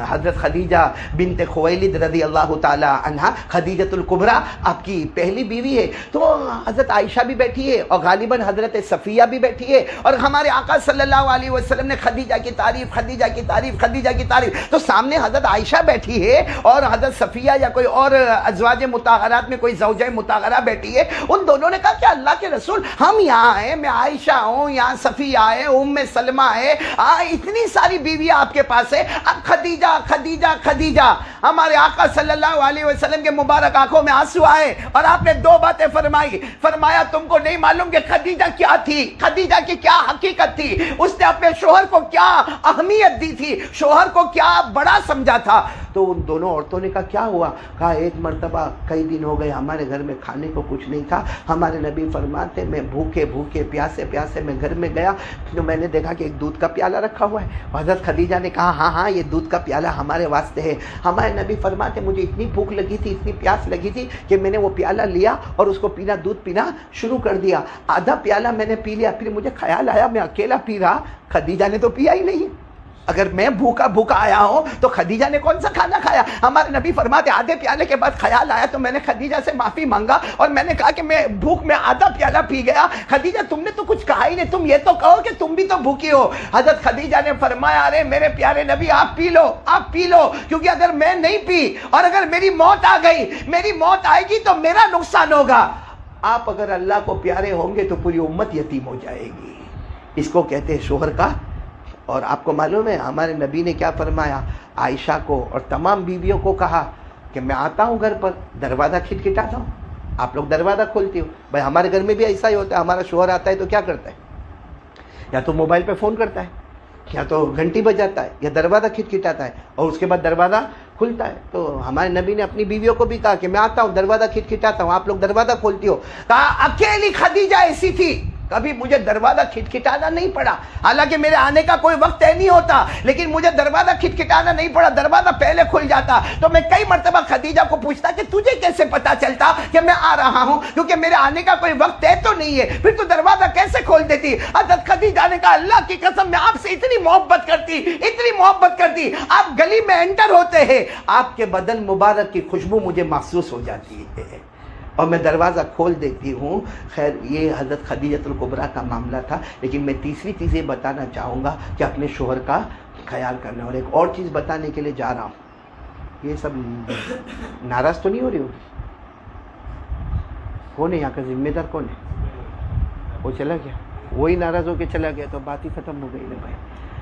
حضرت خدیجہ بنت خویلد رضی اللہ تعالی عنہا، خدیجۃ الکبریٰ آپ کی پہلی بیوی ہے۔ تو حضرت عائشہ بھی بیٹھی ہے اور غالباً حضرت صفیہ بھی بیٹھی ہے، اور ہمارے آقا صلی اللہ علیہ وسلم نے خدیجہ کی تعریف، خدیجہ کی تعریف، خدیجہ کی تعریف، تو سامنے حضرت عائشہ بیٹھی ہے اور حضرت صفیہ یا کوئی اور ازواج مطہرات میں کوئی زوجہ مطہرہ بیٹھی ہے۔ ان دونوں نے کہا کہ اللہ کے رسول ہم یہاں ہیں، میں عائشہ ہوں، یہاں صفیہ ہے، ام سلمہ ہے، اتنی ساری بیویاں آپ کے پاس ہے، اب خدیجہ خدیجہ خدیجہ۔ ہمارے آقا صلی اللہ علیہ وسلم کے مبارک آنکھوں میں آنسو آئے اور آپ نے دو باتیں فرمائی۔ فرمایا تم کو نہیں معلوم کہ خدیجہ کیا تھی، خدیجہ کی کیا حقیقت تھی، اس نے اپنے شوہر کو کیا اہمیت دی تھی، شوہر کو کیا بڑا سمجھا تھا۔ تو ان دونوں عورتوں نے کہا کیا ہوا؟ کہا ایک مرتبہ کئی دن ہو گئے ہمارے گھر میں کھانے کو کچھ نہیں تھا، ہمارے نبی فرماتے میں بھوکے بھوکے پیاسے پیاسے میں گھر میں گیا تو میں نے دیکھا کہ ایک دودھ کا پیالہ رکھا ہوا ہے۔ حضرت خدیجہ نے کہا ہاں ہاں یہ دودھ کا پیالہ ہمارے واسطے ہے۔ ہمارے نبی فرماتے مجھے اتنی بھوک لگی تھی، اتنی پیاس لگی تھی کہ میں نے وہ پیالہ لیا اور اس کو پینا، دودھ پینا شروع کر دیا۔ آدھا پیالہ میں نے پی لیا، پھر مجھے خیال آیا میں اکیلا پی رہا، خدیجہ نے تو پیا ہی نہیں۔ اگر میں بھوکا بھوکا آیا ہوں تو خدیجہ نے کون سا کھانا کھایا؟ ہمارے نبی فرماتے آدھے پیالے کے بعد خیال آیا تو میں نے خدیجہ سے معافی مانگا اور میں نے کہا کہ میں بھوک میں آدھا پیالہ پی گیا۔ خدیجہ تم نے تو کچھ کہا ہی نہیں، تم یہ تو کہو کہ تم بھی تو بھوکی ہو۔ حضرت خدیجہ نے فرمایا ارے میرے پیارے نبی آپ پی لو، آپ پی لو، کیونکہ اگر میں نہیں پی اور اگر میری موت آ گئی، میری موت آئے گی تو میرا نقصان ہوگا۔ آپ اگر اللہ کو پیارے ہوں گے تو پوری امت یتیم ہو جائے گی۔ اس کو کہتے ہیں شوہر کا۔ اور آپ کو معلوم ہے ہمارے نبی نے کیا فرمایا؟ عائشہ کو اور تمام بیویوں کو کہا کہ میں آتا ہوں گھر پر، دروازہ کھٹکھٹاتا ہوں، آپ لوگ دروازہ کھولتی ہو۔ بھائی ہمارے گھر میں بھی ایسا ہی ہوتا ہے، ہمارا شوہر آتا ہے تو کیا کرتا ہے؟ یا تو موبائل پہ فون کرتا ہے، یا تو گھنٹی بجاتا ہے، یا دروازہ کھٹکھٹاتا ہے اور اس کے بعد دروازہ کھلتا ہے۔ تو ہمارے نبی نے اپنی بیویوں کو بھی کہا کہ میں آتا ہوں دروازہ کھٹکھٹاتا ہوں، آپ لوگ دروازہ کھولتی ہو۔ کہا اکیلی خدیجہ ایسی تھی، کبھی مجھے دروازہ کھٹکھٹانا نہیں پڑا، حالانکہ میرے آنے کا کوئی وقت طے نہیں ہوتا، لیکن مجھے دروازہ کھٹکھٹانا نہیں پڑا، دروازہ پہلے کھل جاتا۔ تو میں کئی مرتبہ خدیجہ کو پوچھتا کہ تجھے کیسے پتا چلتا کہ میں آ رہا ہوں، کیونکہ میرے آنے کا کوئی وقت طے تو نہیں ہے، پھر تو دروازہ کیسے کھول دیتی؟ حضرت خدیجہ نے کہا اللہ کی قسم میں آپ سے اتنی محبت کرتی، اتنی محبت کرتی، آپ گلی میں انٹر ہوتے ہیں آپ کے بدن مبارک کی خوشبو مجھے محسوس ہو جاتی ہے اور میں دروازہ کھول دیتی ہوں۔ خیر یہ حضرت خدیجۃ الکبریٰ کا معاملہ تھا، لیکن میں تیسری چیز یہ بتانا چاہوں گا کہ اپنے شوہر کا خیال کرنا۔ اور ایک اور چیز بتانے کے لیے جا رہا ہوں، یہ سب ناراض تو نہیں ہو رہی ہوگی؟ کون ہے یہاں کا ذمہ دار؟ کون ہے؟ وہ چلا گیا، وہی ناراض ہو کے چلا گیا تو بات ہی ختم ہو گئی نا بھائی۔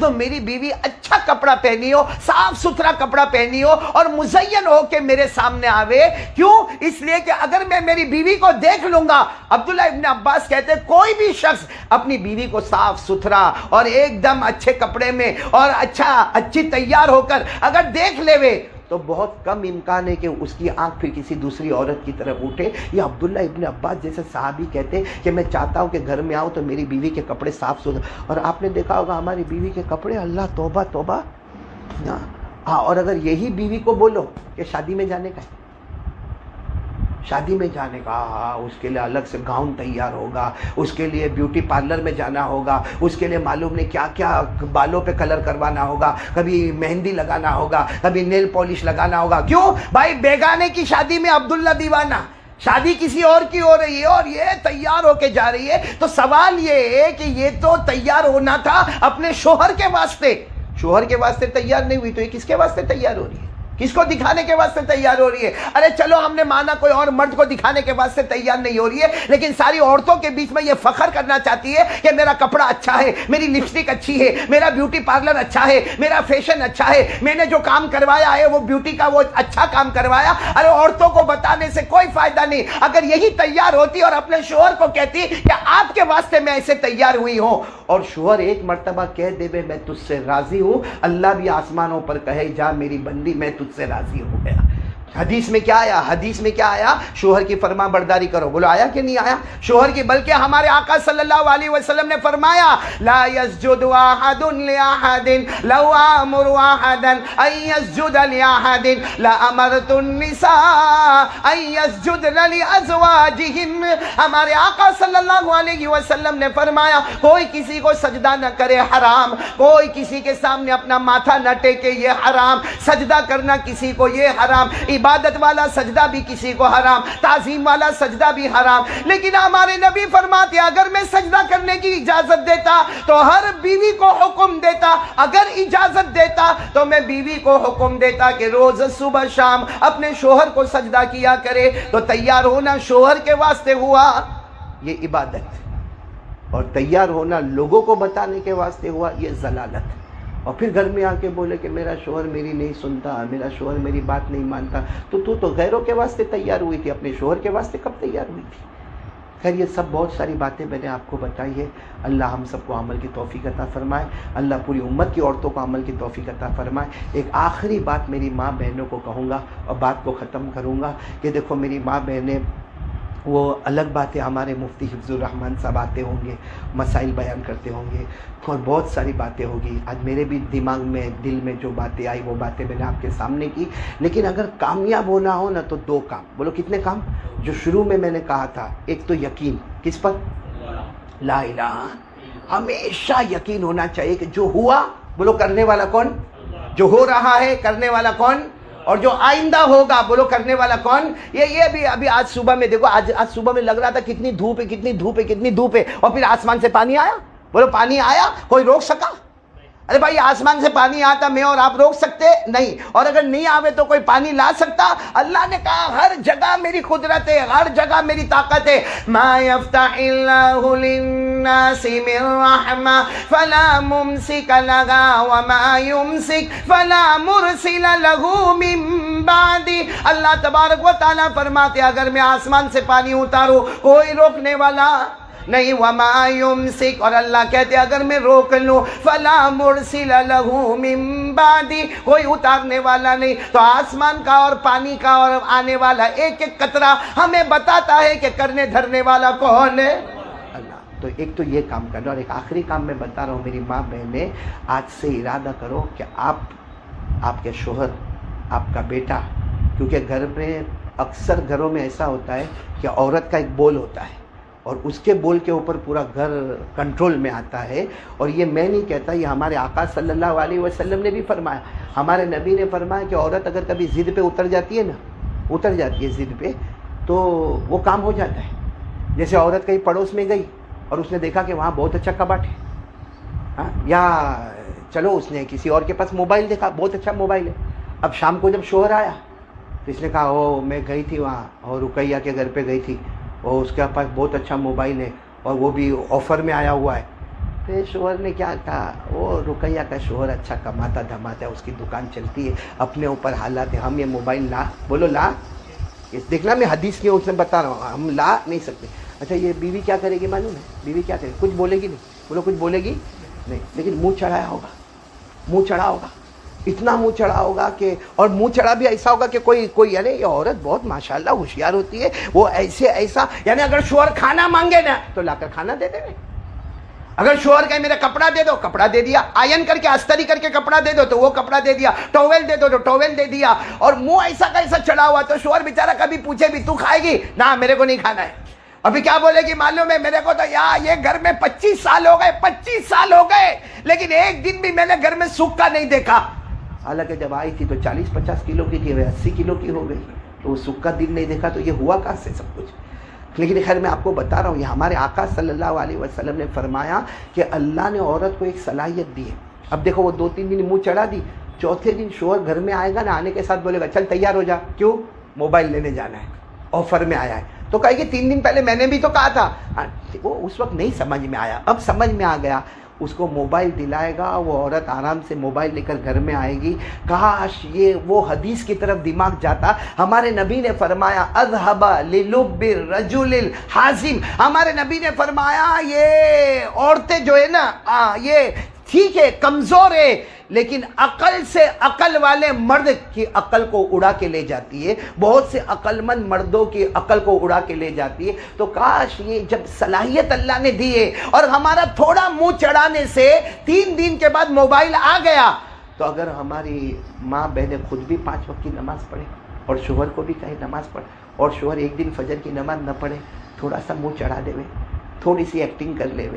تو میری بیوی اچھا کپڑا پہنی ہو, صاف ستھرا کپڑا پہنی ہو اور مزین ہو کے میرے سامنے آوے. کیوں؟ اس لیے کہ اگر میں میری بیوی کو دیکھ لوں گا, عبداللہ ابن عباس کہتے ہیں کوئی بھی شخص اپنی بیوی کو صاف ستھرا اور ایک دم اچھے کپڑے میں اور اچھی تیار ہو کر اگر دیکھ لے وے تو بہت کم امکان ہے کہ اس کی آنکھ پھر کسی دوسری عورت کی طرف اٹھے. یہ عبداللہ ابن عباس جیسے صحابی کہتے ہیں کہ میں چاہتا ہوں کہ گھر میں آؤں تو میری بیوی کے کپڑے صاف ستھرے. اور آپ نے دیکھا ہوگا ہماری بیوی کے کپڑے, اللہ توبہ توبہ. ہاں, اور اگر یہی بیوی کو بولو کہ شادی میں جانے کا ہے, شادی میں جانے کا, اس کے لیے الگ سے گاؤن تیار ہوگا, اس کے لیے بیوٹی پارلر میں جانا ہوگا, اس کے لیے معلوم نہیں کیا کیا بالوں پہ کلر کروانا ہوگا, کبھی مہندی لگانا ہوگا, کبھی نیل پالش لگانا ہوگا. کیوں بھائی؟ بیگانے کی شادی میں عبداللہ دیوانہ, شادی کسی اور کی ہو رہی ہے اور یہ تیار ہو کے جا رہی ہے. تو سوال یہ ہے کہ یہ تو تیار ہونا تھا اپنے شوہر کے واسطے, شوہر کے واسطے تیار نہیں ہوئی تو یہ کس کے واسطے تیار ہو رہی ہے؟ کس کو دکھانے کے واسطے تیار ہو رہی ہے؟ ارے چلو ہم نے مانا کوئی اور مرد کو دکھانے کے واسطے تیار نہیں ہو رہی ہے, لیکن ساری عورتوں کے بیچ میں یہ فخر کرنا چاہتی ہے کہ میرا کپڑا اچھا ہے, میری لپسٹک اچھی ہے, میرا بیوٹی پارلر اچھا ہے, میرا فیشن اچھا ہے, میں نے جو کام کروایا ہے وہ بیوٹی کا وہ اچھا کام کروایا. ارے عورتوں کو بتانے سے کوئی فائدہ نہیں. اگر یہی تیار ہوتی اور اپنے شوہر کو کہتی کہ آپ کے واسطے میں ایسے تیار ہوئی ہوں, اور شوہر ایک مرتبہ کہہ دے میں تجھ سے راضی ہوں, اللہ بھی آسمانوں پر کہے جا میری بندی میں تجھ سے راضی ہو گیا. حدیث میں کیا آیا؟ حدیث میں کیا آیا؟ شوہر کی فرما برداری کرو. بولو آیا کہ نہیں آیا؟ شوہر کی, بلکہ ہمارے آقا صلی اللہ علیہ وسلم نے فرمایا لا يسجد احد لاحد لو امر احدا ان يسجد لاحد لامرت النساء ان يسجدن لازواجهن. ہمارے آقا صلی اللہ علیہ وسلم نے فرمایا کوئی کسی کو سجدہ نہ کرے حرام, کوئی کسی کے سامنے اپنا ماتھا نہ ٹیکے یہ حرام, سجدہ کرنا کسی کو یہ حرام, عبادت والا سجدہ بھی کسی کو حرام, تعظیم والا سجدہ بھی حرام. لیکن ہمارے نبی فرماتے اگر میں سجدہ کرنے کی اجازت دیتا تو ہر بیوی کو حکم دیتا, اگر اجازت دیتا تو میں بیوی کو حکم دیتا کہ روز صبح شام اپنے شوہر کو سجدہ کیا کرے. تو تیار ہونا شوہر کے واسطے ہوا یہ عبادت, اور تیار ہونا لوگوں کو بتانے کے واسطے ہوا یہ ضلالت. اور پھر گھر میں آ کے بولے کہ میرا شوہر میری نہیں سنتا, میرا شوہر میری بات نہیں مانتا. تو غیروں کے واسطے تیار ہوئی تھی, اپنے شوہر کے واسطے کب تیار ہوئی تھی؟ خیر یہ سب بہت ساری باتیں میں نے آپ کو بتائی ہے. اللہ ہم سب کو عمل کی توفیق عطا فرمائے, اللہ پوری امت کی عورتوں کو عمل کی توفیق عطا فرمائے. ایک آخری بات میری ماں بہنوں کو کہوں گا اور بات کو ختم کروں گا کہ دیکھو میری ماں بہنیں, وہ الگ بات ہے ہمارے مفتی حفظ الرحمان صاحب آتے ہوں گے, مسائل بیان کرتے ہوں گے اور بہت ساری باتیں ہوگی. آج میرے بھی دماغ میں دل میں جو باتیں آئی وہ باتیں میں نے آپ کے سامنے کی. لیکن اگر کامیاب ہونا ہو نا تو دو کام. بولو کتنے کام؟ جو شروع میں نے کہا تھا, ایک تو یقین کس پر؟ لا الہ. ہمیشہ یقین ہونا چاہیے کہ جو ہوا, بولو کرنے والا کون؟ جو ہو رہا ہے کرنے والا کون؟ اور جو آئندہ ہوگا بولو کرنے والا کون؟ یہ بھی ابھی آج صبح میں دیکھو, آج صبح میں لگ رہا تھا کتنی دھوپ ہے, کتنی دھوپ ہے, کتنی دھوپ ہے, اور پھر آسمان سے پانی آیا. بولو پانی آیا, کوئی روک سکا؟ ارے بھائی آسمان سے پانی آتا میں اور آپ روک سکتے نہیں, اور اگر نہیں آوے تو کوئی پانی لا سکتا؟ اللہ نے کہا ہر جگہ میری قدرت ہے, ہر جگہ میری طاقت ہے. ما یفتح اللہ للناس من رحمہ فلا ممسک لها وما یمسک فلا مرسل له من بعدہ. اللہ تبارک و تعالیٰ فرماتے اگر میں آسمان سے پانی اتاروں کوئی روکنے والا نہیں, وما یمسک, اور اللہ کہتے اگر میں روک لوں فلا مرسل له من بعدی, کوئی اتارنے والا نہیں. تو آسمان کا اور پانی کا اور آنے والا ایک ایک قطرہ ہمیں بتاتا ہے کہ کرنے دھرنے والا کون ہے؟ اللہ. تو ایک تو یہ کام کرنا, اور ایک آخری کام میں بتا رہا ہوں میری ماں بہنیں, آج سے ارادہ کرو کہ آپ کے شوہر, آپ کا بیٹا, کیونکہ گھر میں اکثر گھروں میں ایسا ہوتا ہے کہ عورت کا ایک بول ہوتا ہے اور اس کے بول کے اوپر پورا گھر کنٹرول میں آتا ہے. اور یہ میں نہیں کہتا, یہ ہمارے آقا صلی اللہ علیہ وسلم نے بھی فرمایا. ہمارے نبی نے فرمایا کہ عورت اگر کبھی ضد پہ اتر جاتی ہے ضد پہ, تو وہ کام ہو جاتا ہے. جیسے عورت کہیں پڑوس میں گئی اور اس نے دیکھا کہ وہاں بہت اچھا کباٹ ہے, یا چلو اس نے کسی اور کے پاس موبائل دیکھا, بہت اچھا موبائل ہے. اب شام کو جب شوہر آیا تو اس نے کہا میں گئی تھی وہاں, اور رقیہ کے گھر پہ گئی تھی, اور اس کے پاس بہت اچھا موبائل ہے اور وہ بھی آفر میں آیا ہوا ہے. پھر شوہر نے کیا کہا، وہ رقیہ کا شوہر اچھا کماتا دھماتا ہے، اس کی دکان چلتی ہے، اپنے اوپر حالات ہے، ہم یہ موبائل لا، بولو لا، دیکھنا میں حدیث کی اس میں بتا رہا ہوں، ہم لا نہیں سکتے۔ اچھا یہ بیوی کیا کرے گی معلوم ہے؟ بیوی کیا کرے گی؟ کچھ بولے گی نہیں، بولو کچھ بولے گی نہیں، لیکن منہ چڑھایا ہوگا، منہ چڑھا ہوگا، اتنا منہ چڑھا ہوگا کہ، اور منہ چڑھا بھی ایسا ہوگا کہ کوئی ارے یہ عورت بہت ماشاءاللہ ہوشیار ہوتی ہے، وہ ایسے ایسا، یعنی اگر شوہر کھانا مانگے نا تو لا کر کھانا دے دے، اگر شوہر کہے میرا کپڑا دے دو، کپڑا دے دیا، آئرن کر کے استری کر کے کپڑا دے دو تو وہ کپڑا دے دیا، ٹاول دے دو تو ٹاول دے دیا، اور منہ ایسا کا ایسا چڑھا ہوا، تو شوہر بیچارہ کبھی پوچھے بھی تو کھائے گی نہ، میرے کو نہیں کھانا ہے، ابھی کیا بولے گی معلوم ہے؟ میرے کو تو یہ گھر میں 25 سال ہو گئے، 25 سال ہو گئے، لیکن ایک دن بھی میں نے گھر میں سوکھا نہیں دیکھا، حالانکہ جب آئی تھی تو 40-50 کلو کی تھی، 80 کلو کی ہو گئی، تو وہ سوکھا دن نہیں دیکھا، تو یہ ہوا کہاں سے سب کچھ؟ لیکن خیر میں آپ کو بتا رہا ہوں، یہ ہمارے آقا صلی اللہ علیہ وسلم نے فرمایا کہ اللہ نے عورت کو ایک صلاحیت دی ہے۔ اب دیکھو وہ 2-3 دن منہ چڑھا دی، چوتھے دن شوہر گھر میں آئے گا نا، آنے کے ساتھ بولے گا چل تیار ہو جا، کیوں؟ موبائل لینے جانا ہے، آفر میں آیا ہے، تو کہے گی 3 دن پہلے میں نے بھی تو کہا تھا، وہ اس وقت نہیں سمجھ میں آیا، اب سمجھ میں آ گیا، اس کو موبائل دلائے گا، وہ عورت آرام سے موبائل لے کر گھر میں آئے گی۔ کاش یہ وہ حدیث کی طرف دماغ جاتا، ہمارے نبی نے فرمایا اذهب للب الرجل الحازم، ہمارے نبی نے فرمایا یہ عورتیں جو ہے نا یہ ٹھیک ہے کمزور ہے، لیکن عقل سے عقل والے مرد کی عقل کو اڑا کے لے جاتی ہے، بہت سے عقل مند مردوں کی عقل کو اڑا کے لے جاتی ہے۔ تو کاش یہ جب صلاحیت اللہ نے دی ہے اور ہمارا تھوڑا منہ چڑھانے سے 3 دن کے بعد موبائل آ گیا، تو اگر ہماری ماں بہنیں خود بھی 5 وقت کی نماز پڑھے اور شوہر کو بھی کہے نماز پڑھ، اور شوہر ایک دن فجر کی نماز نہ پڑھے، تھوڑا سا منہ چڑھا دے، تھوڑی سی ایکٹنگ کر لے،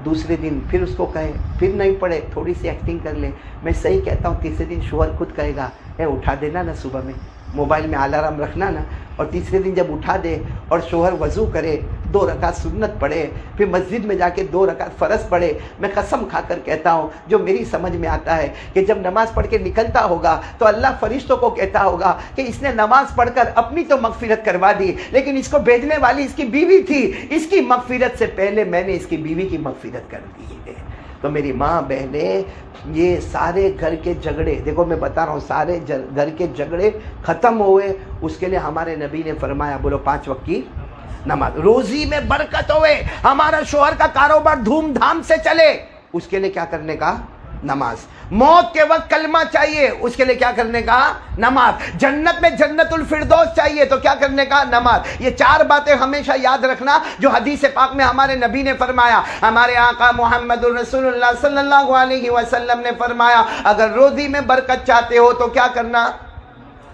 دوسرے دن پھر اس کو کہے، پھر نہیں پڑھے، تھوڑی سی ایکٹنگ کر لے، میں صحیح کہتا ہوں تیسرے دن شوہر خود کہے گا اے اٹھا دینا نا، صبح میں موبائل میں الارم رکھنا نا، اور تیسرے دن جب اٹھا دے اور شوہر وضو کرے، 2 رکعت سنت پڑھے، پھر مسجد میں جا کے 2 رکعت فرض پڑھے، میں قسم کھا کر کہتا ہوں جو میری سمجھ میں آتا ہے کہ جب نماز پڑھ کے نکلتا ہوگا تو اللہ فرشتوں کو کہتا ہوگا کہ اس نے نماز پڑھ کر اپنی تو مغفرت کروا دی، لیکن اس کو بھیجنے والی اس کی بیوی تھی، اس کی مغفرت سے پہلے میں نے اس کی بیوی کی مغفرت کر دی ہے۔ تو میری ماں بہنیں، یہ سارے گھر کے جھگڑے، دیکھو میں بتا رہا ہوں، سارے گھر کے جھگڑے ختم ہوئے، اس کے لیے ہمارے نبی نے فرمایا، بولو 5 وقت کی نماز، روزی میں برکت ہوئے، ہمارا شوہر کا کاروبار دھوم دھام سے چلے، اس کے لیے کیا کرنے کا؟ نماز۔ موت کے وقت کلمہ چاہیے، اس کے لیے کیا کرنے کا؟ نماز۔ جنت میں جنت الفردوس چاہیے تو کیا کرنے کا؟ نماز۔ یہ 4 باتیں ہمیشہ یاد رکھنا جو حدیث پاک میں ہمارے نبی نے فرمایا۔ ہمارے آقا محمد الرسول اللہ صلی اللہ علیہ وسلم نے فرمایا اگر روزی میں برکت چاہتے ہو تو کیا کرنا؟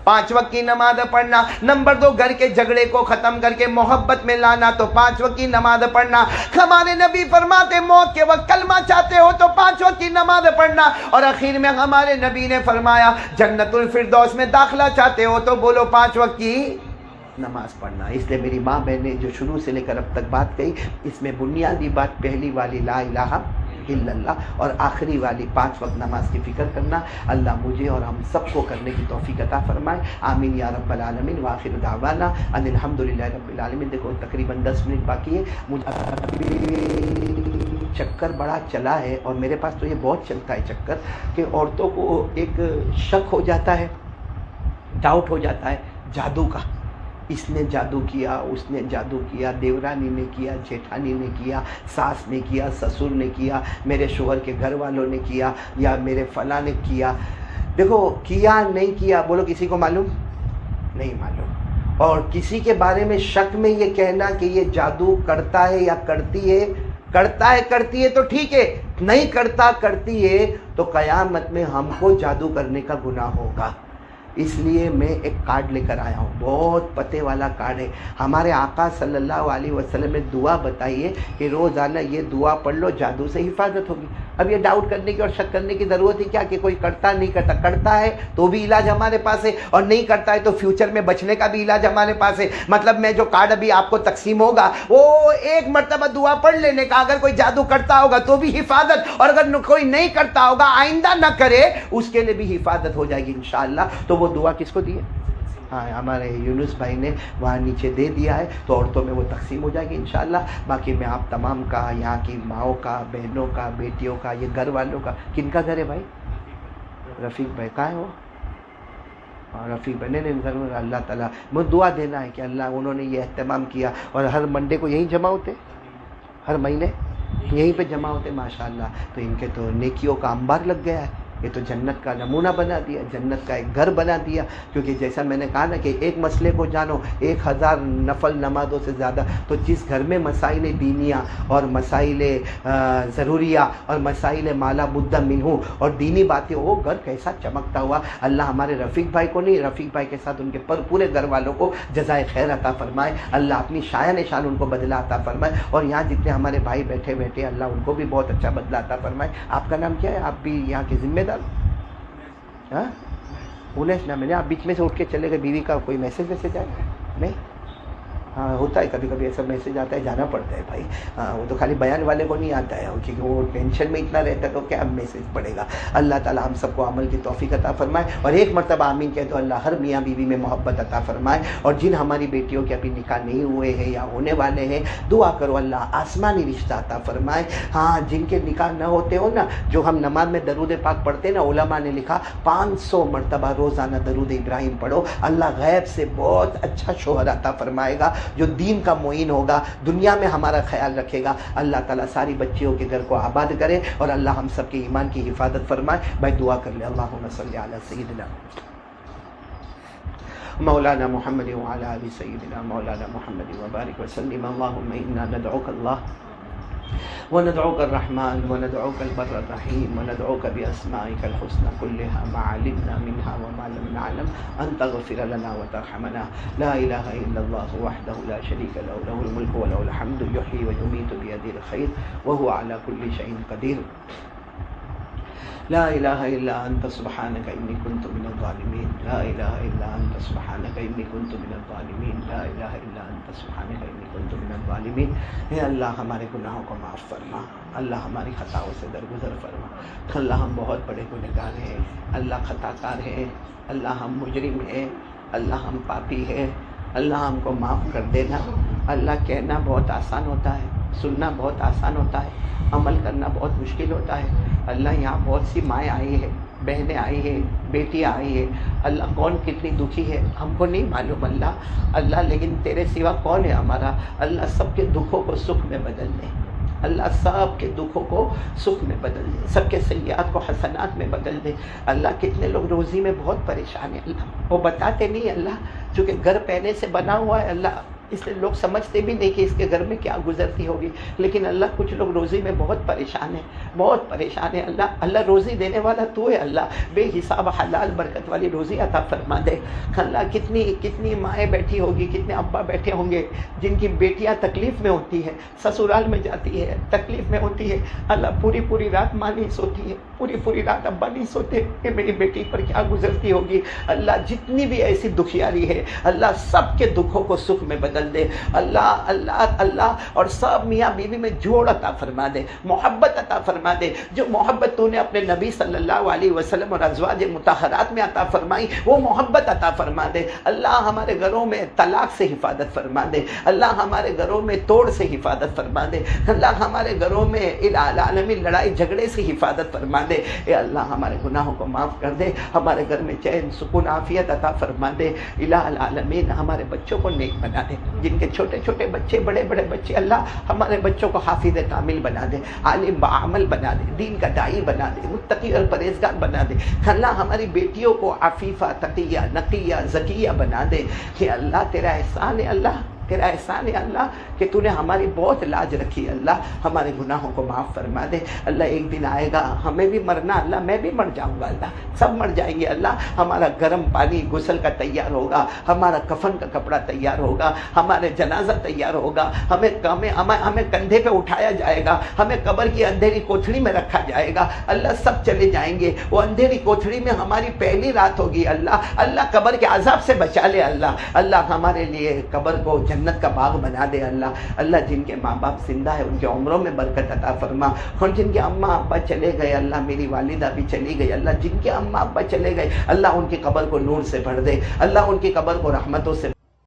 5 وقت کی نماز پڑھنا۔ نمبر 2، گھر کے جھگڑے کو ختم کر کے محبت میں لانا تو 5 وقت کی نماز پڑھنا۔ ہمارے نبی فرماتے موت کے وقت کلمہ چاہتے ہو تو 5 وقت کی نماز پڑھنا، اور آخر میں ہمارے نبی نے فرمایا جنت الفردوس میں داخلہ چاہتے ہو تو بولو 5 وقت کی نماز پڑھنا۔ اس لیے میری ماں بہن نے جو شروع سے لے کر اب تک بات کہی، اس میں بنیادی بات پہلی والی لا الہ الا اللہ، اور آخری والی 5 وقت نماز کی فکر کرنا۔ اللہ مجھے اور ہم سب کو کرنے کی توفیق عطا فرمائے، آمین یا رب العالمین۔ وآخر دعوانا ان الحمدللہ رب العالمین۔ دیکھو تقریباً 10 منٹ باقی ہے، مجھے چکر بڑا چلا ہے، اور میرے پاس تو یہ بہت چلتا ہے چکر، کہ عورتوں کو ایک شک ہو جاتا ہے، ڈاؤٹ ہو جاتا ہے جادو کا، اس نے جادو کیا، اس نے جادو کیا، دیورانی نے کیا، جیٹھانی نے کیا، ساس نے کیا، سسر نے کیا، میرے شوہر کے گھر والوں نے کیا، یا میرے فلاں نے کیا۔ دیکھو کیا نہیں کیا بولو کسی کو معلوم نہیں معلوم، اور کسی کے بارے میں شک میں یہ کہنا کہ یہ جادو کرتا ہے یا کرتی ہے، کرتا ہے کرتی ہے تو ٹھیک ہے، نہیں کرتا کرتی ہے تو قیامت میں ہم کو جادو کرنے کا گناہ ہوگا۔ اس لیے میں ایک کارڈ لے کر آیا ہوں، بہت پتے والا کارڈ ہے۔ ہمارے آقا صلی اللہ علیہ وسلم نے دعا بتائی ہے کہ روزانہ یہ دعا پڑھ لو، جادو سے حفاظت ہوگی۔ اب یہ ڈاؤٹ کرنے کی اور شک کرنے کی ضرورت ہے کیا کہ کوئی کرتا نہیں کرتا، کرتا ہے تو بھی علاج ہمارے پاس ہے، اور نہیں کرتا ہے تو فیوچر میں بچنے کا بھی علاج ہمارے پاس ہے۔ مطلب میں جو کارڈ ابھی آپ کو تقسیم ہوگا وہ ایک مرتبہ دعا پڑھ لینے کا، اگر کوئی جادو کرتا ہوگا تو بھی حفاظت، اور اگر کوئی نہیں کرتا ہوگا آئندہ نہ کرے اس کے لیے بھی حفاظت ہو جائے گی انشاءاللہ۔ تو وہ دعا کس کو دی ہے؟ ہاں ہمارے یونس بھائی نے وہاں نیچے دے دیا ہے، تو عورتوں میں وہ تقسیم ہو جائے گی انشاءاللہ۔ باقی میں آپ تمام کا، یہاں کی ماؤں کا، بہنوں کا، بیٹیوں کا، یہ گھر والوں کا، کن کا گھر ہے بھائی؟ رفیق بھائی کہاں ہے وہ؟ رفیق بھائی نے ضرور، اللہ تعالیٰ مجھے دعا دینا ہے کہ اللہ انہوں نے یہ اہتمام کیا، اور ہر منڈے کو یہیں جمع ہوتے، ہر مہینے یہیں پہ جمع ہوتے ماشاءاللہ، تو ان کے تو نیکیوں کا انبار لگ گیا ہے، یہ تو جنت کا نمونہ بنا دیا، جنت کا ایک گھر بنا دیا، کیونکہ جیسا میں نے کہا نا کہ ایک مسئلے کو جانو 1000 نفل نمازوں سے زیادہ، تو جس گھر میں مسائل دینیہ اور مسائل ضروریہ اور مسائل مالا بدھ منہ اور دینی باتیں، وہ گھر کیسا چمکتا ہوا۔ اللہ ہمارے رفیق بھائی کو نہیں، رفیق بھائی کے ساتھ ان کے پورے گھر والوں کو جزائے خیر عطا فرمائے، اللہ اپنی شایان شان ان کو بدلہ عطا فرمائے، اور یہاں جتنے ہمارے بھائی بیٹھے اللہ ان کو بھی بہت اچھا بدلہ عطا فرمائے۔ آپ کا نام کیا ہے؟ آپ بھی یہاں کے ذمہ دار؟ ہاں انیس نام ہے نا؟ آپ بیچ میں سے اٹھ کے چلے گئے، بیوی کا کوئی میسج آئے؟ نہیں، ہاں ہوتا ہے کبھی کبھی ایسا میسج آتا ہے، جانا پڑتا ہے بھائی، ہاں وہ تو خالی بیان والے کو نہیں آتا ہے، کیونکہ وہ ٹینشن میں اتنا رہتا ہے تو کیا میسج پڑے گا۔ اللہ تعالیٰ ہم سب کو عمل کی توفیق عطا فرمائے، اور ایک مرتبہ آمین کہہ تو اللہ ہر میاں بیوی میں محبت عطا فرمائے، اور جن ہماری بیٹیوں کے ابھی نکاح نہیں ہوئے ہیں یا ہونے والے ہیں، دعا کرو اللہ آسمانی رشتہ عطا فرمائے۔ ہاں جن کے نکاح نہ ہوتے ہو نا، جو ہم نماز میں درود پاک پڑھتے ہیں نا، علماء نے لکھا 500 مرتبہ روزانہ درود ابراہیم پڑھو، اللہ غیب سے بہت اچھا شوہر عطا فرمائے گا، جو دین کا معین ہوگا، دنیا میں ہمارا خیال رکھے گا۔ اللہ تعالیٰ ساری بچیوں کے گھر کو آباد کرے، اور اللہ ہم سب کے ایمان کی حفاظت فرمائے۔ بھائی دعا کر لے، اللہم صلی علی سیدنا مولانا محمد وعلی آل سیدنا مولانا محمد وبارک وسلم۔ اللہم انا ندعوک اللہ وندعوك الرحمن وندعوك البر الرحيم وندعوك بأسمائك الحسنى كلها ما علمنا منها وما لم نعلم أن تغفر لنا وترحمنا. لا إله إلا الله وحده لا شريك له، له الملك وله الحمد يحيي ويميت بيده الخير وهو على كل شيء قدير. لا إله إلا أنت سبحانك إني كنت من الظالمين. لا إله إلا أنت سبحانك إني كنت من الظالمين. لا إله إلا أنت سبحانك إني كنت من الظالمين. اے اللہ ہمارے گناہوں کو معاف فرما، اللہ ہماری خطاؤں سے درگزر فرما۔ اللہ ہم بہت بڑے گنہگار ہیں، اللہ خطا کار ہیں، اللہ ہم مجرم ہیں، اللہ ہم پاپی ہیں، اللہ ہم کو معاف کر دینا۔ اللہ کہنا بہت آسان ہوتا ہے، سننا بہت آسان ہوتا ہے، عمل کرنا بہت مشکل ہوتا ہے۔ اللہ یہاں بہت سی مائیں آئی ہیں، بہنیں آئی ہیں، بیٹیاں آئی ہیں، اللہ کون کتنی دکھی ہے ہم کو نہیں معلوم اللہ لیکن تیرے سوا کون ہے ہمارا؟ اللہ سب کے دکھوں کو سکھ میں بدل دے، اللہ سب کے دکھوں کو سکھ میں بدل دے، سب کے سیئات کو حسنات میں بدل دے۔ اللہ کتنے لوگ روزی میں بہت پریشان ہیں، اللہ وہ بتاتے نہیں، اللہ چونکہ گھر پہلے سے بنا ہوا ہے، اللہ اس لیے لوگ سمجھتے بھی نہیں کہ اس کے گھر میں کیا گزرتی ہوگی، لیکن اللہ کچھ لوگ روزی میں بہت پریشان ہیں، بہت پریشان ہیں۔ اللہ روزی دینے والا تو ہے، اللہ بے حساب حلال برکت والی روزی عطا فرما دے۔ اللہ کتنی مائیں بیٹھی ہوگی، کتنے ابا بیٹھے ہوں گے جن کی بیٹیاں تکلیف میں ہوتی ہے، سسرال میں جاتی ہے، تکلیف میں ہوتی ہے، اللہ پوری رات ماں نہیں سوتی ہے، پوری رات ابا نہیں سوتے کہ میری بیٹی پر کیا گزرتی ہوگی۔ اللہ جتنی بھی ایسی دکھیاری ہے، اللہ سب کے دکھوں کو سکھ میں بدل دے، اللہ اور سب میاں بیوی میں جوڑ عطا فرما دے، محبت عطا فرما دے۔ جو محبت تو نے اپنے نبی صلی اللہ علیہ وسلم اور ازواج مطہرات میں عطا فرمائی، وہ محبت عطا فرما دے۔ اللہ ہمارے گھروں میں طلاق سے حفاظت فرما دے، اللہ ہمارے گھروں میں توڑ سے حفاظت فرما دے، اللہ ہمارے گھروں میں العالمی لڑائی جھگڑے سے حفاظت فرما دے۔ اے اللہ ہمارے گناہوں کو معاف کر دے، ہمارے گھر میں چین سکون عافیت عطا فرما دے۔ الہ العالمین ہمارے بچوں کو نیک بنا دے، جن کے چھوٹے بچے، بڑے بچے، اللہ ہمارے بچوں کو حافظ کامل بنا دے، عالم بعمل بنا دے، دین کا داعی بنا دے، متقی اور پرہیزگار بنا دے۔ اللہ ہماری بیٹیوں کو عفیفہ، تقیہ، نقیہ، زکیہ بنا دے۔ کہ اللہ تیرا احسان ہے، اللہ تیرا احسان ہے اللہ کہ تو نے ہماری بہت لاج رکھی، اللہ ہمارے گناہوں کو معاف فرما دے۔ اللہ ایک دن آئے گا ہمیں بھی مرنا، اللہ میں بھی مر جاؤں گا، اللہ سب مر جائیں گے، اللہ ہمارا گرم پانی غسل کا تیار ہوگا، ہمارا کفن کا کپڑا تیار ہوگا، ہمارے جنازہ تیار ہوگا، ہمیں کندھے پہ اٹھایا جائے گا، ہمیں قبر کی اندھیری کوٹھڑی میں رکھا جائے گا، اللہ سب چلے جائیں گے، وہ اندھیری کوٹھڑی میں ہماری پہلی رات ہوگی، اللہ قبر کے عذاب سے بچا لے، اللہ ہمارے لیے قبر کو جنت کا باغ بنا دے اللہ۔ اللہ جن کے ماں باپ زندہ ہے ان کے عمروں میں برکت عطا فرما، اور جن کے اماں ابا چلے گئے اللہ، میری والدہ بھی چلی گئی اللہ، جن کے اماں ابا چلے گئے اللہ ان کی قبر کو نور سے بھر دے اللہ، ان کی قبر کو رحمتوں سے